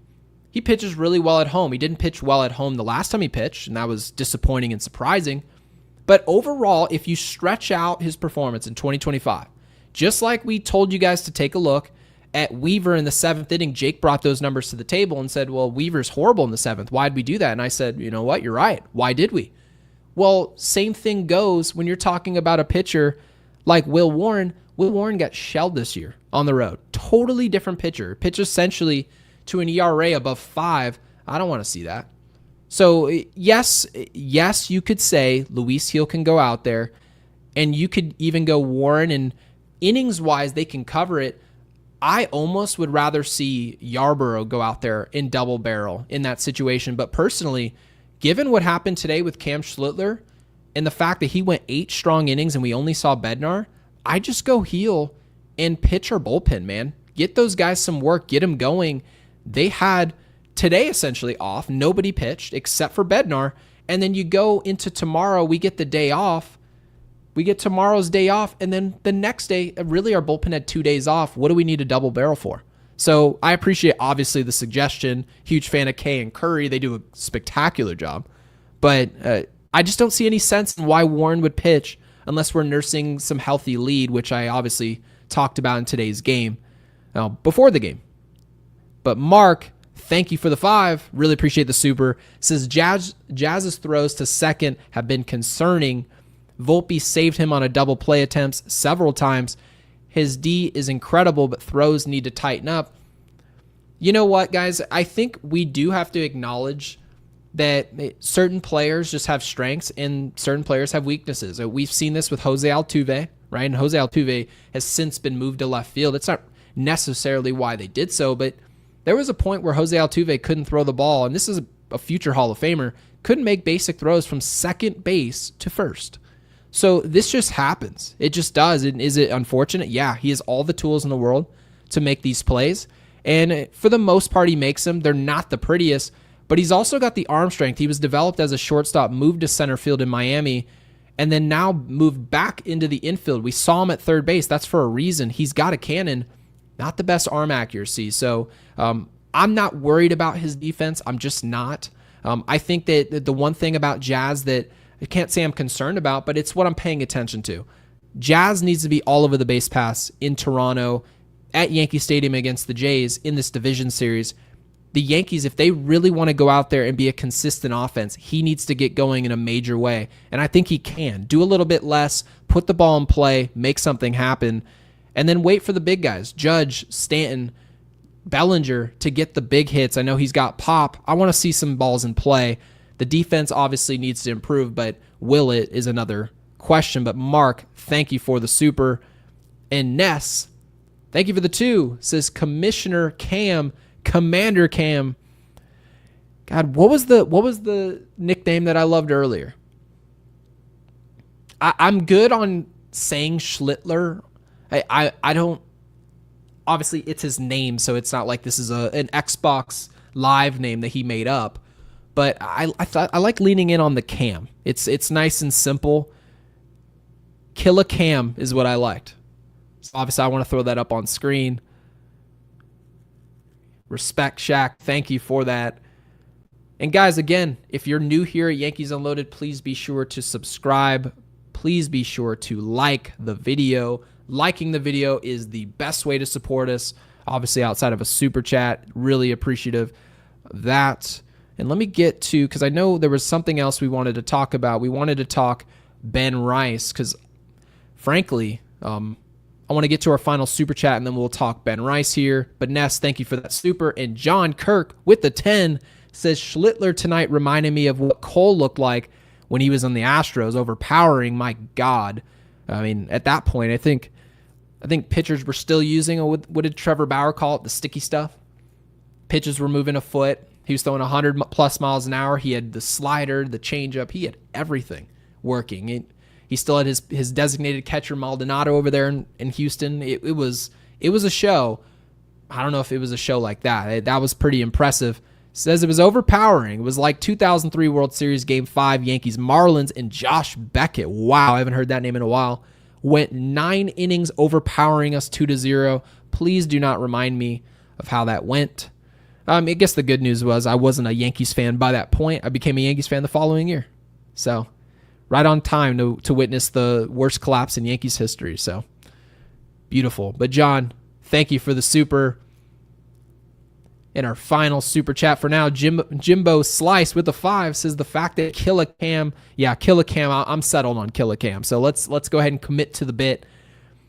He pitches really well at home. He didn't pitch well at home the last time he pitched, and that was disappointing and surprising. But overall, if you stretch out his performance in 2025, just like we told you guys to take a look at Weaver in the 7th inning, Jake brought those numbers to the table and said, well, Weaver's horrible in the 7th. Why'd we do that? And I said, you know what? You're right. Why did we? Well, same thing goes when you're talking about a pitcher like Will Warren. Will Warren got shelled this year on the road. Totally different pitcher. Pitch essentially to an ERA above 5. I don't want to see that. So yes, you could say Luis Heel can go out there, and you could even go Warren, and innings-wise, they can cover it. I almost would rather see Yarborough go out there in double barrel in that situation. But personally, given what happened today with Cam Schlittler and the fact that he went 8 strong innings and we only saw Bednar, I just go Heel and pitch our bullpen, man. Get those guys some work. Get them going. They had today essentially off. Nobody pitched except for Bednar. And then you go into tomorrow. We get the day off. We get tomorrow's day off. And then the next day, really our bullpen had 2 days off. What do we need a double barrel for? So I appreciate, obviously, the suggestion. Huge fan of Kay and Curry. They do a spectacular job. But I just don't see any sense in why Warren would pitch unless we're nursing some healthy lead, which I obviously talked about in today's game, before the game. But Mark, thank you for the 5. Really appreciate the super. Says Jazz's throws to second have been concerning. Volpi saved him on a double play attempts several times. His D is incredible, but throws need to tighten up. You know what, guys? I think we do have to acknowledge that certain players just have strengths and certain players have weaknesses. We've seen this with Jose Altuve, right? And Jose Altuve has since been moved to left field. It's not necessarily why they did so, but there was a point where Jose Altuve couldn't throw the ball, and this is a future Hall of Famer, couldn't make basic throws from second base to first. So this just happens. It just does. And is it unfortunate? Yeah, he has all the tools in the world to make these plays. And for the most part, he makes them. They're not the prettiest, but he's also got the arm strength. He was developed as a shortstop, moved to center field in Miami, and then now moved back into the infield. We saw him at third base. That's for a reason. He's got a cannon, not the best arm accuracy. So I'm not worried about his defense. I'm just not. I think that the one thing about Jazz that I can't say I'm concerned about, but it's what I'm paying attention to. Jazz needs to be all over the base pass in Toronto at Yankee Stadium against the Jays in this division series. the Yankees, if they really want to go out there and be a consistent offense, he needs to get going in a major way. And I think he can. Do a little bit less, put the ball in play, make something happen, and then wait for the big guys. Judge, Stanton, Bellinger to get the big hits. I know he's got pop. I want to see some balls in play. The defense obviously needs to improve, but will it is another question. But Mark, thank you for the super. And Ness, thank you for the 2. Says Commissioner Cam, Commander Cam. God, what was the nickname that I loved earlier? I'm good on saying Schlitler. I don't. Obviously, it's his name, so it's not like this is an Xbox Live name that he made up. But I like leaning in on the Cam. It's nice and simple. Kill a Cam is what I liked. So obviously, I want to throw that up on screen. Respect, Shaq. Thank you for that. And guys, again, if you're new here at Yankees Unloaded, please be sure to subscribe. Please be sure to like the video. Liking the video is the best way to support us. Obviously, outside of a super chat, really appreciative of that. And let me get to, because I know there was something else we wanted to talk about. We wanted to talk Ben Rice, because frankly, I want to get to our final super chat, and then we'll talk Ben Rice here. But Ness, thank you for that super. And John Kirk with the 10 says, Schlitler tonight reminded me of what Cole looked like when he was on the Astros, overpowering. My God. I mean, at that point, I think pitchers were still using, what did Trevor Bauer call it, the sticky stuff? Pitches were moving a foot. He was throwing 100+ miles an hour. He had the slider, the changeup. He had everything working. He still had his designated catcher Maldonado over there in Houston. It was a show. I don't know if it was a show like that. That was pretty impressive. Says it was overpowering. It was like 2003 World Series Game 5, Yankees Marlins, and Josh Beckett. Wow, I haven't heard that name in a while. Went 9 innings, overpowering us 2-0. Please do not remind me of how that went. I guess the good news was I wasn't a Yankees fan by that point. I became a Yankees fan the following year. So, right on time to witness the worst collapse in Yankees history. So, beautiful. But John, thank you for the super. In our final super chat for now, Jimbo Slice with the 5 says the fact that Kill a Cam, I'm settled on Kill a Cam. So let's go ahead and commit to the bit.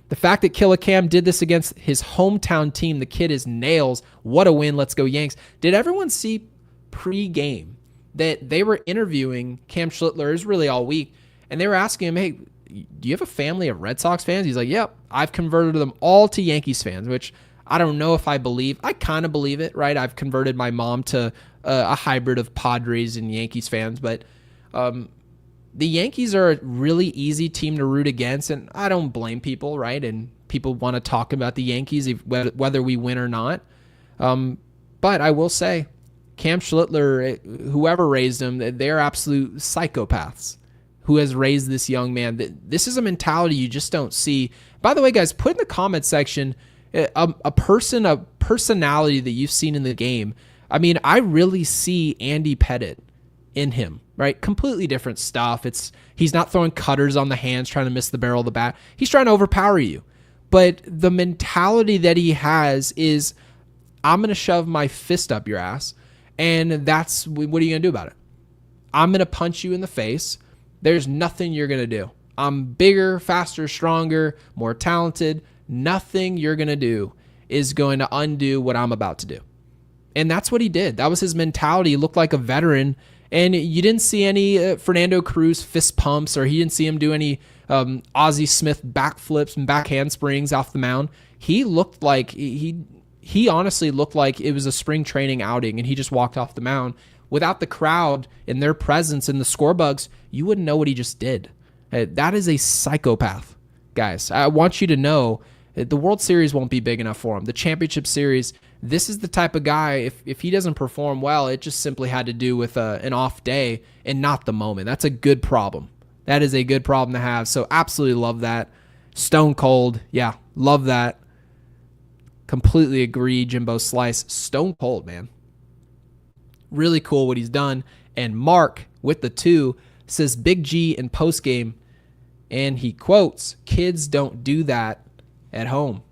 The fact that Kill a Cam did this against his hometown team, the kid is nails. What a win. Let's go Yanks. Did everyone see pre-game that they were interviewing Cam Schlittler is really all week, and they were asking him, hey, do you have a family of Red Sox fans? He's like, yep, I've converted them all to Yankees fans, which I don't know if I believe. I kind of believe it, right? I've converted my mom to a hybrid of Padres and Yankees fans, but the Yankees are a really easy team to root against, and I don't blame people, right? And people want to talk about the Yankees, whether we win or not. But I will say, Cam Schlittler, whoever raised him, they're absolute psychopaths who has raised this young man. This is a mentality you just don't see. By the way, guys, put in the comment section a personality that you've seen in the game. I mean, I really see Andy Pettitte in him, right? Completely different stuff. He's not throwing cutters on the hands, trying to miss the barrel of the bat. He's trying to overpower you. But the mentality that he has is, I'm going to shove my fist up your ass, and that's, what are you going to do about it? I'm going to punch you in the face. There's nothing you're going to do. I'm bigger, faster, stronger, more talented. Nothing you're going to do is going to undo what I'm about to do. And that's what he did. That was his mentality. He looked like a veteran. And you didn't see any Fernando Cruz fist pumps, or he didn't see him do any Ozzie Smith backflips and back handsprings off the mound. He looked like, he honestly looked like it was a spring training outing, and he just walked off the mound. Without the crowd and their presence and the score bugs, you wouldn't know what he just did. That is a psychopath, guys. I want you to know the World Series won't be big enough for him. The Championship Series, this is the type of guy, if he doesn't perform well, it just simply had to do with an off day and not the moment. That's a good problem. That is a good problem to have. So absolutely love that. Stone cold. Yeah, love that. Completely agree, Jimbo Slice. Stone cold, man. Really cool what he's done. And Mark with the 2 says Big G in postgame, and he quotes, kids don't do that at home.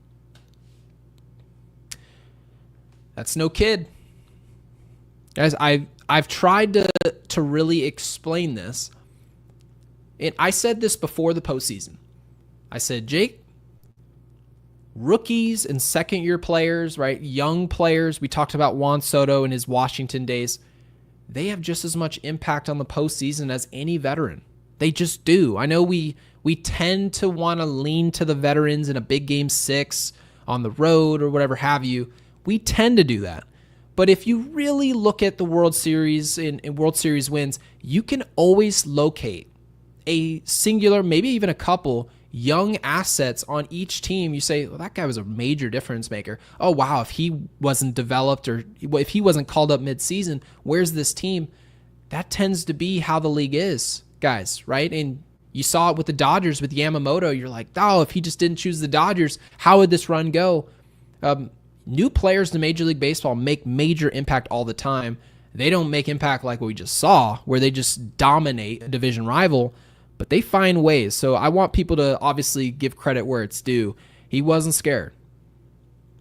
That's no kid. Guys, I've tried to really explain this. And I said this before the postseason. I said, Jake, rookies and second-year players, right, young players, we talked about Juan Soto in his Washington days, they have just as much impact on the postseason as any veteran. They just do. I know we tend to want to lean to the veterans in a big game 6 on the road or whatever have you. We tend to do that. But if you really look at the World Series and World Series wins, you can always locate a singular, maybe even a couple young assets on each team. You say, well, that guy was a major difference maker. Oh, wow, if he wasn't developed or if he wasn't called up midseason, where's this team? That tends to be how the league is, guys, right? And you saw it with the Dodgers with Yamamoto. You're like, oh, if he just didn't choose the Dodgers, how would this run go? New players in Major League Baseball make major impact all the time. They don't make impact like what we just saw, where they just dominate a division rival, but they find ways. So I want people to obviously give credit where it's due. He wasn't scared.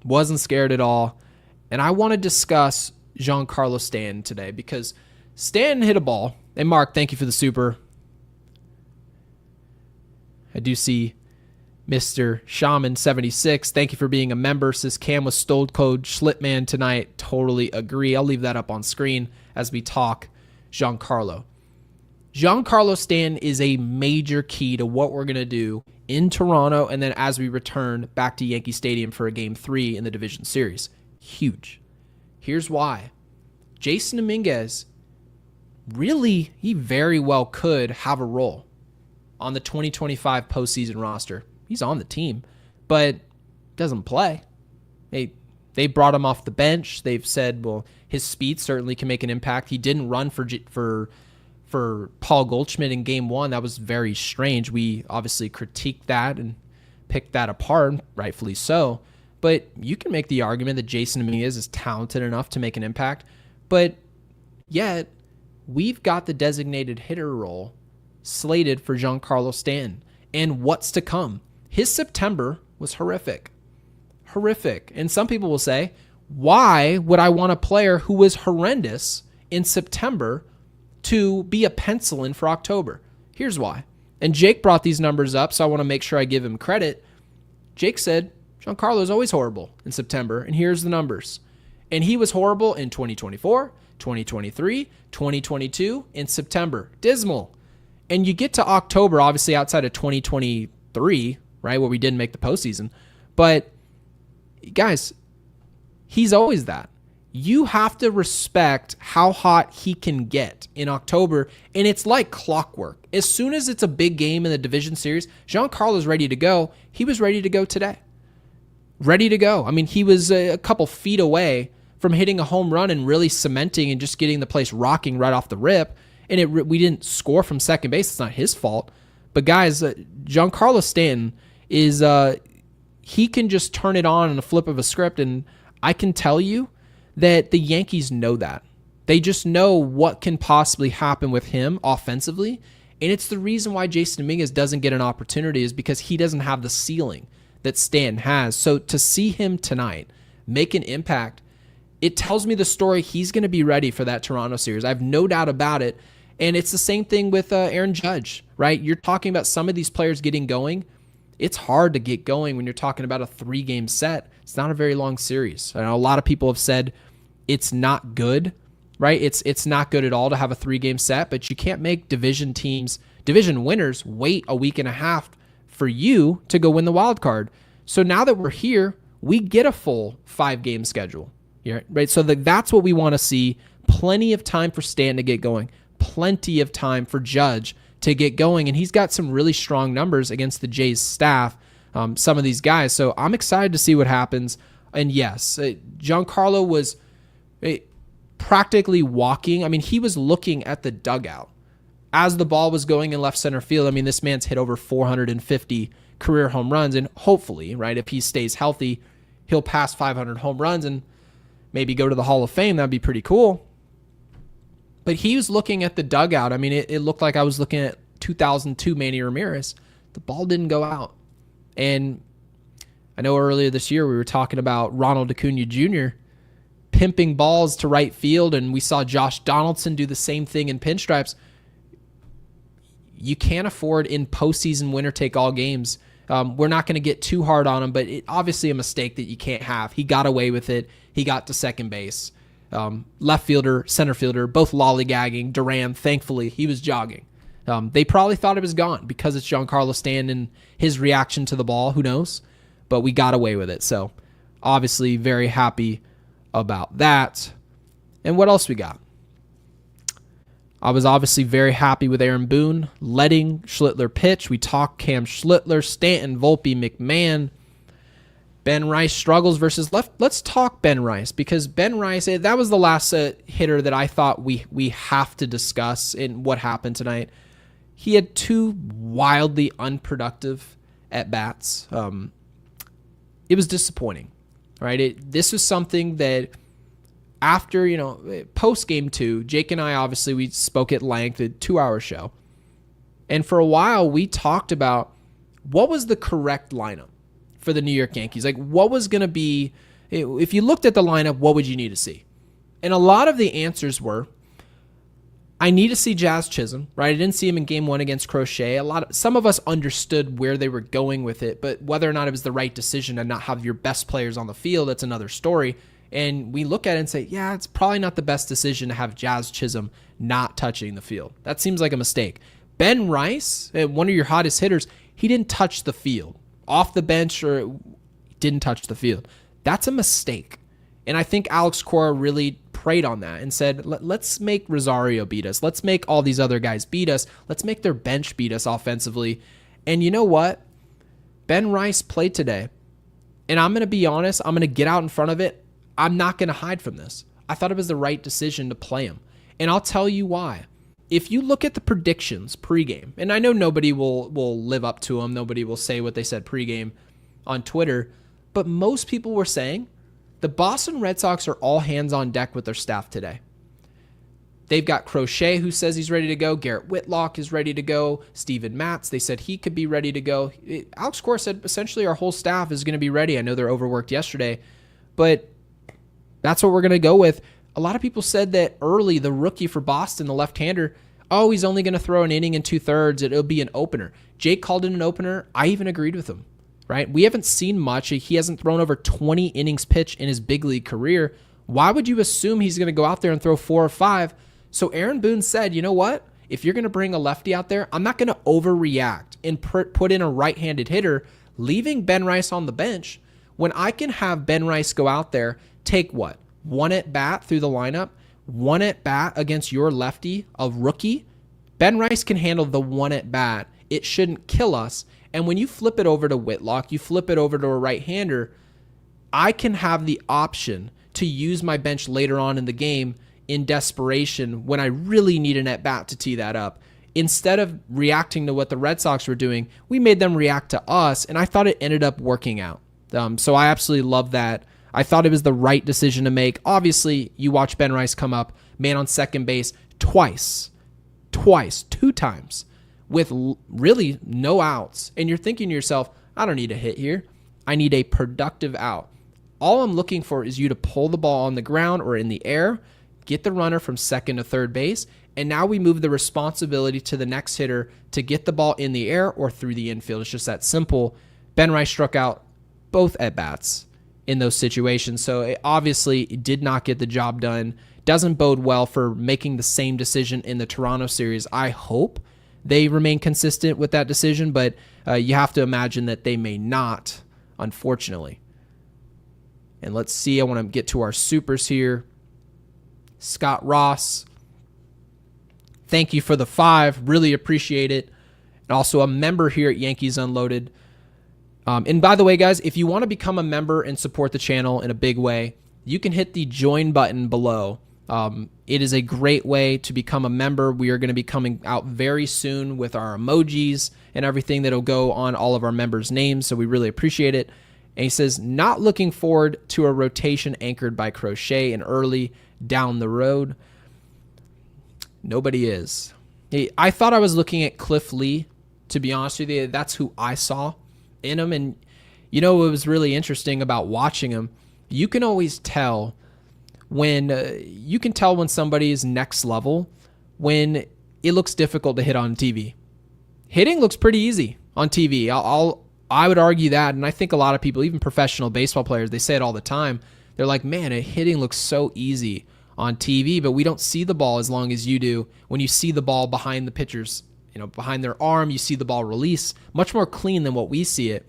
Wasn't scared at all. And I want to discuss Giancarlo Stanton today because Stanton hit a ball. And Mark, thank you for the super. I do see Mr. Shaman 76. Thank you for being a member. Says Cam was stole code Schlitman tonight. Totally agree. I'll leave that up on screen as we talk Giancarlo. Giancarlo Stanton is a major key to what we're going to do in Toronto and then as we return back to Yankee Stadium for a Game 3 in the Division Series. Huge. Here's why. Jason Dominguez, really, he very well could have a role on the 2025 postseason roster. He's on the team, but doesn't play. They brought him off the bench. They've said, well, his speed certainly can make an impact. He didn't run for Paul Goldschmidt in Game 1. That was very strange. We obviously critiqued that and picked that apart, rightfully so. But you can make the argument that Jason Dominguez is talented enough to make an impact. But yet, we've got the designated hitter role slated for Giancarlo Stanton. And what's to come? His September was horrific. Horrific. And some people will say, why would I want a player who was horrendous in September to be a pencil in for October? Here's why. And Jake brought these numbers up, so I want to make sure I give him credit. Jake said, Giancarlo's always horrible in September, and here's the numbers. And he was horrible in 2024, 2023, 2022, in September. Dismal. And you get to October, obviously outside of 2023, right, where we didn't make the postseason. But, guys, he's always that. You have to respect how hot he can get in October, and it's like clockwork. As soon as it's a big game in the division series, Giancarlo's ready to go. He was ready to go today. Ready to go. I mean, he was a couple feet away from hitting a home run and really cementing and just getting the place rocking right off the rip. And we didn't score from second base. It's not his fault. But guys, Giancarlo Stanton is he can just turn it on in a flip of a script, and I can tell you that the Yankees know that. They just know what can possibly happen with him offensively, and it's the reason why Jason Dominguez doesn't get an opportunity is because he doesn't have the ceiling that Stanton has. So to see him tonight make an impact, it tells me the story he's going to be ready for that Toronto series. I have no doubt about it. And it's the same thing with Aaron Judge, right? You're talking about some of these players getting going. It's hard to get going when you're talking about a 3-game set. It's not a very long series. I know a lot of people have said it's not good, right? It's not good at all to have a 3-game set, but you can't make division winners wait a week and a half for you to go win the wild card. So now that we're here, we get a full 5-game schedule, right? So that's what we want to see. Plenty of time for Stanton to get going. Plenty of time for Judge to get going, and he's got some really strong numbers against the Jays staff, some of these guys. So I'm excited to see what happens. And yes, Giancarlo was practically walking. I mean, he was looking at the dugout as the ball was going in left center field. I mean, this man's hit over 450 career home runs, and hopefully, right, if he stays healthy, he'll pass 500 home runs and maybe go to the Hall of Fame. That'd be pretty cool. But he was looking at the dugout. I mean, it looked like I was looking at 2002 Manny Ramirez. The ball didn't go out. And I know earlier this year we were talking about Ronald Acuna Jr. pimping balls to right field, and we saw Josh Donaldson do the same thing in pinstripes. You can't afford in postseason winner-take-all games. We're not going to get too hard on him, but obviously a mistake that you can't have. He got away with it. He got to second base. Left fielder, center fielder, both lollygagging. Duran, thankfully, he was jogging. They probably thought it was gone because it's Giancarlo Stanton, his reaction to the ball. Who knows? But we got away with it. So obviously very happy about that. And what else we got? I was obviously very happy with Aaron Boone letting Schlitler pitch. We talked CAM SCHLITTLER, Stanton, Volpi, McMahon. Ben Rice struggles versus left. Let's talk Ben Rice, because Ben Rice, that was the last hitter that I thought we have to discuss in what happened tonight. He had two wildly unproductive at-bats. It was disappointing, right? This was something that after, post game 2, Jake and I, obviously, we spoke at length, a 2-hour show. And for a while, we talked about what was the correct lineup for the New York Yankees. Like, what was going to be, if you looked at the lineup, what would you need to see? And a lot of the answers were, I need to see Jazz Chisholm, right? I didn't see him in game 1 against Crochet. Some of us understood where they were going with it, but whether or not it was the right decision to not have your best players on the field, that's another story. And we look at it and say, yeah, it's probably not the best decision to have Jazz Chisholm not touching the field. That seems like a mistake. Ben Rice, one of your hottest hitters, he didn't touch the field. Off the bench or didn't touch the field. That's a mistake. And I think Alex Cora really preyed on that and said, let's make Rosario beat us. Let's make all these other guys beat us. Let's make their bench beat us offensively. And you know what? Ben Rice played today. And I'm going to be honest, I'm going to get out in front of it. I'm not going to hide from this. I thought it was the right decision to play him. And I'll tell you why. If you look at the predictions pregame, and I know nobody will live up to them, nobody will say what they said pregame on Twitter, but most people were saying the Boston Red Sox are all hands on deck with their staff today. They've got Crochet, who says he's ready to go. Garrett Whitlock is ready to go. Steven Matz, they said he could be ready to go. Alex Cora said essentially our whole staff is going to be ready. I know they're overworked yesterday, but that's what we're going to go with. A lot of people said that early, the rookie for Boston, the left-hander, he's only going to throw an inning and 2/3. It'll be an opener. Jake called it an opener. I even agreed with him, right? We haven't seen much. He hasn't thrown over 20 innings pitched in his big league career. Why would you assume he's going to go out there and throw 4 or 5? So Aaron Boone said, you know what? If you're going to bring a lefty out there, I'm not going to overreact and put in a right-handed hitter, leaving Ben Rice on the bench when I can have Ben Rice go out there, take what? 1 at bat through the lineup, 1 at bat against your lefty, a rookie. Ben Rice can handle the 1 at bat. It shouldn't kill us. And when you flip it over to Whitlock, you flip it over to a right-hander, I can have the option to use my bench later on in the game in desperation when I really need an at bat to tee that up. Instead of reacting to what the Red Sox were doing, we made them react to us, and I thought it ended up working out. So I absolutely love that. I thought it was the right decision to make. Obviously, you watch Ben Rice come up, man on second base, two times, with really no outs. And you're thinking to yourself, I don't need a hit here. I need a productive out. All I'm looking for is you to pull the ball on the ground or in the air, get the runner from second to third base, and now we move the responsibility to the next hitter to get the ball in the air or through the infield. It's just that simple. Ben Rice struck out both at-bats in those situations. So it obviously did not get the job done. Doesn't bode well for making the same decision in the Toronto series. I hope they remain consistent with that decision, but you have to imagine that they may not, unfortunately. And let's see, I want to get to our supers here. Scott Ross, thank you for the 5. Really appreciate it. And also a member here at Yankees Unloaded. And by the way, guys, if you want to become a member and support the channel in a big way, you can hit the join button below. It is a great way to become a member. We are going to be coming out very soon with our emojis and everything that'll go on all of our members' names, so we really appreciate it. And he says, not looking forward to a rotation anchored by Crochet and early down the road. Nobody is. I thought I was looking at Cliff Lee, to be honest with you. That's who I saw in him. And you know what was really interesting about watching him? You can always tell when you can tell when somebody is next level when it looks difficult to hit on TV. Hitting looks pretty easy on TV. I would argue that, and I think a lot of people, even professional baseball players, they say it all the time. They're like, man, hitting looks so easy on TV, but we don't see the ball as long as you do. When you see the ball behind the pitcher's, behind their arm, you see the ball release much more clean than what we see it.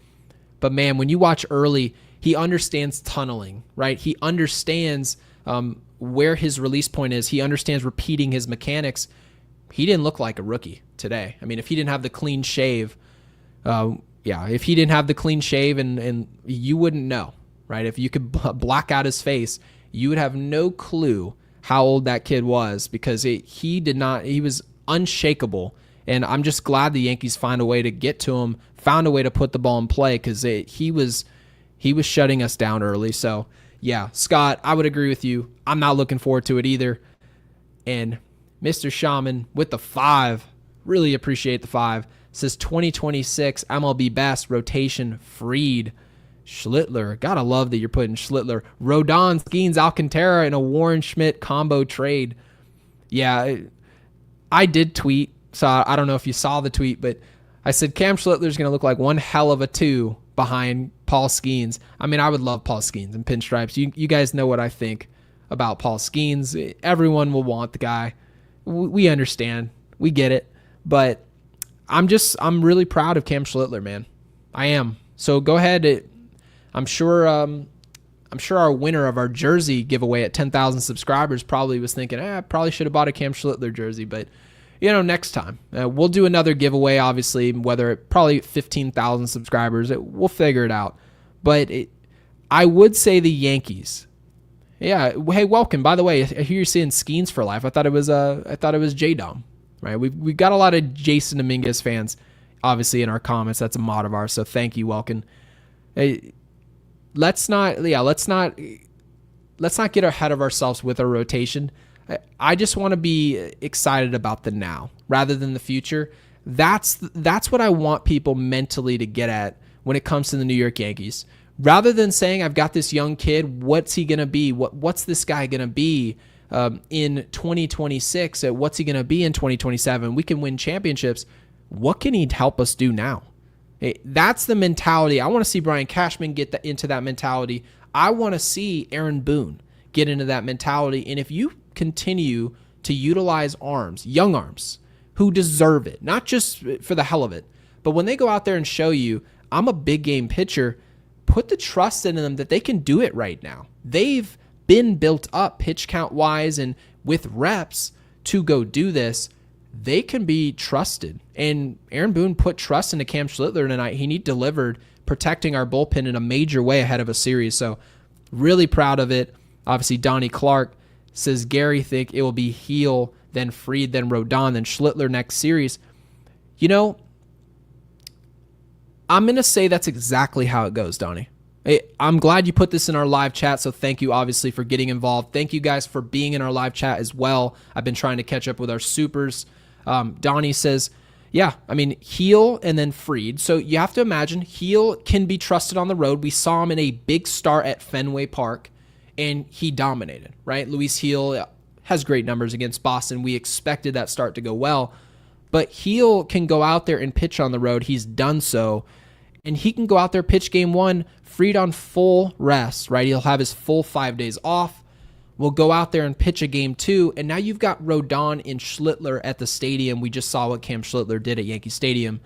But man, when you watch early, he understands tunneling, right? He understands where his release point is. He understands repeating his mechanics. He didn't look like a rookie today. I mean, if he didn't have the clean shave, if he didn't have the clean shave and you wouldn't know, right? If you could black out his face, you would have no clue how old that kid was, because he was unshakable. And I'm just glad the Yankees found a way to get to him, found a way to put the ball in play, because he was shutting us down early. So yeah, Scott, I would agree with you. I'm not looking forward to it either. And Mr. Shaman with the 5, really appreciate the 5, says 2026 MLB best rotation Fried. Schlitler, gotta love that you're putting Schlitler. Rodon, Skeens, Alcantara in a Warren Schmidt combo trade. Yeah, I did tweet, so I don't know if you saw the tweet, but I said Cam Schlittler's going to look like one hell of a 2 behind Paul Skeens. I mean, I would love Paul Skeens in pinstripes. You guys know what I think about Paul Skeens. Everyone will want the guy. We understand. We get it. But I'm really proud of Cam Schlittler, man. I am. So go ahead. I'm sure our winner of our jersey giveaway at 10,000 subscribers probably was thinking, I probably should have bought a Cam Schlittler jersey, but next time we'll do another giveaway, obviously, whether probably 15,000 subscribers, we'll figure it out. But I would say the Yankees. Yeah. Hey, welcome. By the way, I hear you're saying Skeens for life. I thought it was J-Dom, right? We've got a lot of Jason Dominguez fans, obviously, in our comments. That's a mod of ours. So thank you, welcome. Hey, let's not get ahead of ourselves with our rotation. I just want to be excited about the now rather than the future. That's what I want people mentally to get at when it comes to the New York Yankees. Rather than saying, I've got this young kid, what's he going to be? What's this guy going to be in 2026? What's he going to be in 2027? We can win championships. What can he help us do now? That's the mentality. I want to see Brian Cashman get into that mentality. I want to see Aaron Boone get into that mentality. And if you continue to utilize arms, young arms, who deserve it, not just for the hell of it, but when they go out there and show you, I'm a big game pitcher, put the trust in them that they can do it right now. They've been built up pitch count wise and with reps to go do this. They can be trusted. And Aaron Boone put trust into Cam Schlittler tonight. He delivered, protecting our bullpen in a major way ahead of a series. So really proud of it. Obviously, Donnie Clark says Gary think it will be Heel, then Fried, then Rodon, then Schlitler next series. I'm going to say that's exactly how it goes, Donnie. I'm glad you put this in our live chat, so thank you, obviously, for getting involved. Thank you guys for being in our live chat as well. I've been trying to catch up with our supers. Donnie says, Heel and then Fried. So you have to imagine Heel can be trusted on the road. We saw him in a big start at Fenway Park, and he dominated, right? Luis Heel has great numbers against Boston. We expected that start to go well. But Heel can go out there and pitch on the road. He's done so. And he can go out there, pitch game 1, Fried on full rest, right? He'll have his full 5 days off. We'll go out there and pitch a game 2. And now you've got Rodon and Schlitler at the stadium. We just saw what Cam Schlittler did at Yankee Stadium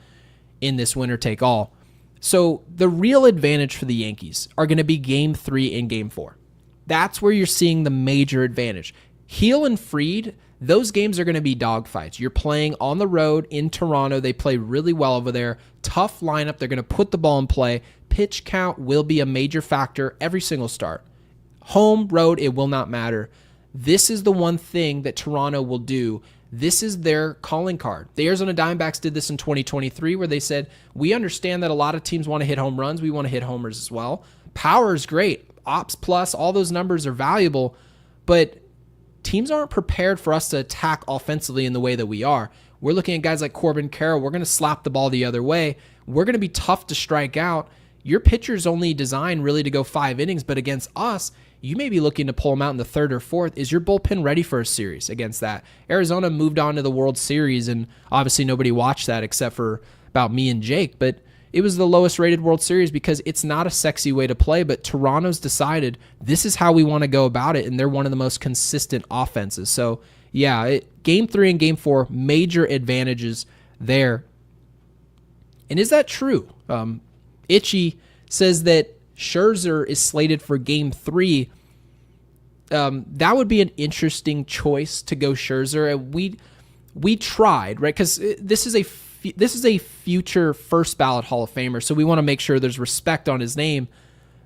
in this winner take all. So the real advantage for the Yankees are going to be game 3 and game 4. That's where you're seeing the major advantage. Heel and Fried, those games are going to be dogfights. You're playing on the road in Toronto. They play really well over there. Tough lineup. They're going to put the ball in play. Pitch count will be a major factor every single start. Home, road, it will not matter. This is the one thing that Toronto will do. This is their calling card. The Arizona Diamondbacks did this in 2023 where they said, we understand that a lot of teams want to hit home runs. We want to hit homers as well. Power is great. Ops plus, all those numbers are valuable, but teams aren't prepared for us to attack offensively in the way that we are. We're looking at guys like Corbin Carroll. We're going to slap the ball the other way. We're going to be tough to strike out. Your pitcher's only designed really to go 5 innings, but against us, you may be looking to pull them out in the third or fourth. Is your bullpen ready for a series against that? Arizona moved on to the World Series, and obviously nobody watched that except for about me and Jake, but it was the lowest rated World Series because it's not a sexy way to play, but Toronto's decided this is how we want to go about it, and they're one of the most consistent offenses. So, yeah, Game 3 and Game 4, major advantages there. And is that true? Itchy says that Scherzer is slated for Game 3. That would be an interesting choice to go Scherzer. We tried, right? Because this is a future first ballot Hall of Famer, so we want to make sure there's respect on his name.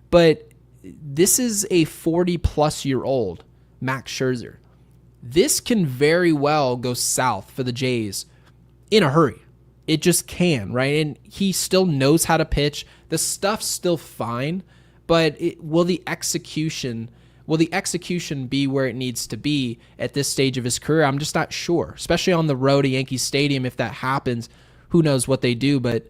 But this is a 40-plus-year-old Max Scherzer. This can very well go south for the Jays in a hurry. It just can, right? And he still knows how to pitch. The stuff's still fine, but will the execution be where it needs to be at this stage of his career? I'm just not sure, especially on the road at Yankee Stadium. If that happens, who knows what they do? But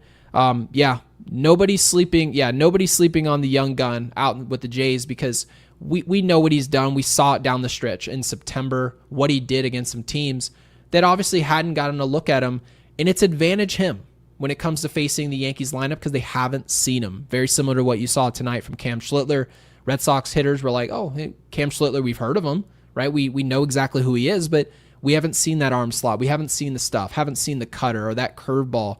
nobody's sleeping. Yeah, nobody's sleeping on the young gun out with the Jays because we know what he's done. We saw it down the stretch in September, what he did against some teams that obviously hadn't gotten a look at him, and it's advantage him when it comes to facing the Yankees lineup because they haven't seen him. Very similar to what you saw tonight from Cam Schlittler. Red Sox hitters were like, oh, hey, Cam Schlittler, we've heard of him, right? We know exactly who he is, but we haven't seen that arm slot. We haven't seen the stuff, haven't seen the cutter or that curveball,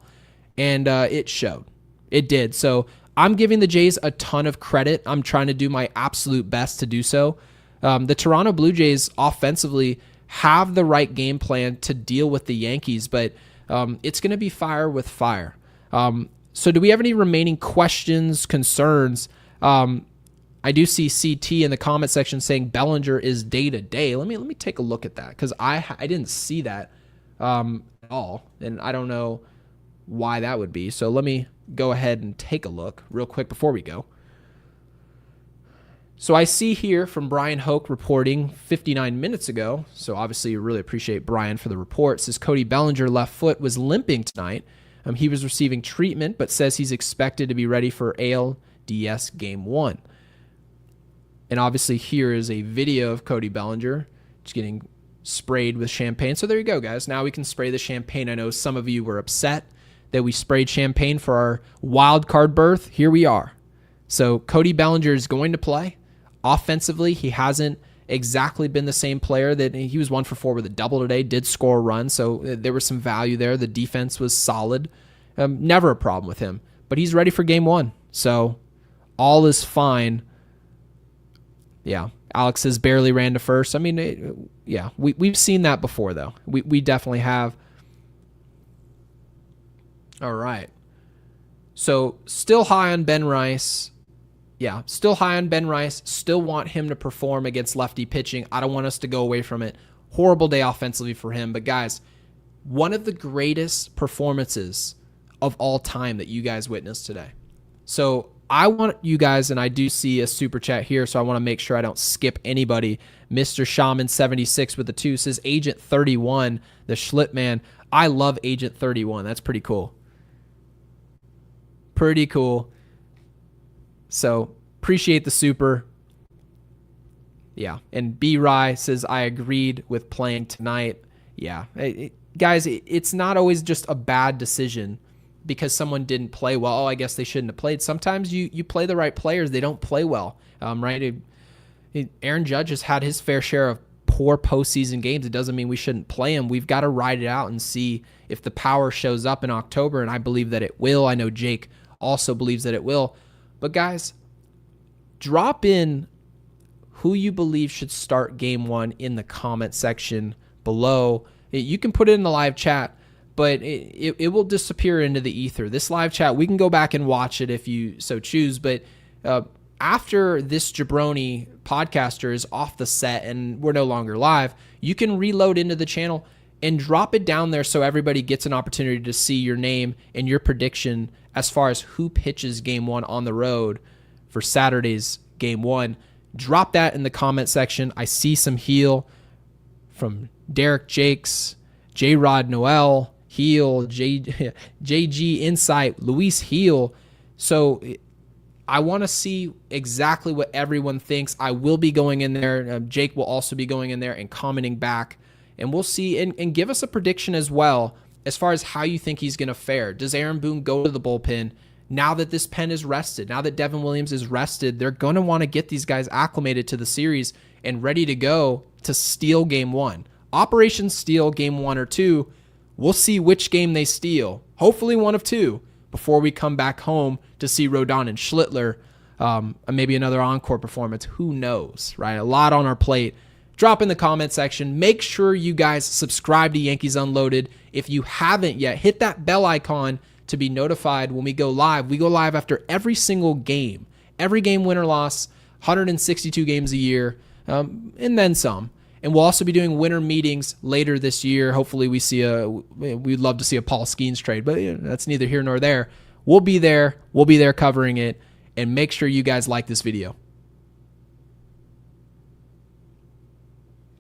and it showed. It did. So I'm giving the Jays a ton of credit. I'm trying to do my absolute best to do so. The Toronto Blue Jays offensively have the right game plan to deal with the Yankees, but it's going to be fire with fire. So do we have any remaining questions, concerns? I do see CT in the comment section saying Bellinger is day-to-day. Let me take a look at that because I didn't see that at all, and I don't know why that would be. So let me go ahead and take a look real quick before we go. So I see here from Brian Hoke reporting 59 minutes ago, so obviously you really appreciate Brian for the report, says Cody Bellinger left foot was limping tonight. He was receiving treatment, but says he's expected to be ready for ALDS Game 1. And obviously here is a video of Cody Bellinger just getting sprayed with champagne. So there you go, guys. Now we can spray the champagne. I know some of you were upset that we sprayed champagne for our wild card berth. Here we are. So Cody Bellinger is going to play. Offensively, he hasn't exactly been the same player. That he was 1 for 4 with a double today, did score a run, so there was some value there. The defense was solid. Never a problem with him. But he's ready for Game 1, so all is fine. Yeah, Alex says barely ran to first. I mean, we've seen that before, though. We definitely have. All right. So still high on Ben Rice. Yeah, still high on Ben Rice. Still want him to perform against lefty pitching. I don't want us to go away from it. Horrible day offensively for him. But, guys, one of the greatest performances of all time that you guys witnessed today. So I want you guys, and I do see a super chat here, so I want to make sure I don't skip anybody. Mr. Shaman 76 with the 2 says Agent 31, the Schlittman. I love Agent 31. That's pretty cool. Pretty cool. So appreciate the super. Yeah. And B. Rye says, I agreed with playing tonight. Yeah. Guys, it's not always just a bad decision because someone didn't play well. Oh, I guess they shouldn't have played. Sometimes you play the right players. They don't play well. Right? Aaron Judge has had his fair share of poor postseason games. It doesn't mean we shouldn't play him. We've got to ride it out and see if the power shows up in October, and I believe that it will. I know Jake also believes that it will. But guys, drop in who you believe should start Game 1 in the comment section below. You can put it in the live chat, but it will disappear into the ether. This live chat, we can go back and watch it if you so choose, but after this jabroni podcaster is off the set and we're no longer live, you can reload into the channel and drop it down there so everybody gets an opportunity to see your name and your prediction as far as who pitches Game 1 on the road for Saturday's Game 1. Drop that in the comment section. I see some heel from Derek Jakes, J-Rod Noel, Heel, JG Insight, Luis Heel. So I want to see exactly what everyone thinks. I will be going in there. Jake will also be going in there and commenting back. And we'll see and give us a prediction as well as far as how you think he's going to fare. Does Aaron Boone go to the bullpen now that this pen is rested? Now that Devin Williams is rested, they're going to want to get these guys acclimated to the series and ready to go to steal game one. Operation Steal game 1 or 2. We'll see which game they steal. Hopefully one of two before we come back home to see Rodon and Schlitler. Maybe another encore performance. Who knows, right? A lot on our plate. Drop in the comment section. Make sure you guys subscribe to Yankees Unloaded. If you haven't yet, hit that bell icon to be notified when we go live. We go live after every single game. Every game, win or loss, 162 games a year, and then some. And we'll also be doing winter meetings later this year. Hopefully we'd love to see a Paul Skeens trade, but that's neither here nor there. We'll be there. We'll be there covering it. And make sure you guys like this video.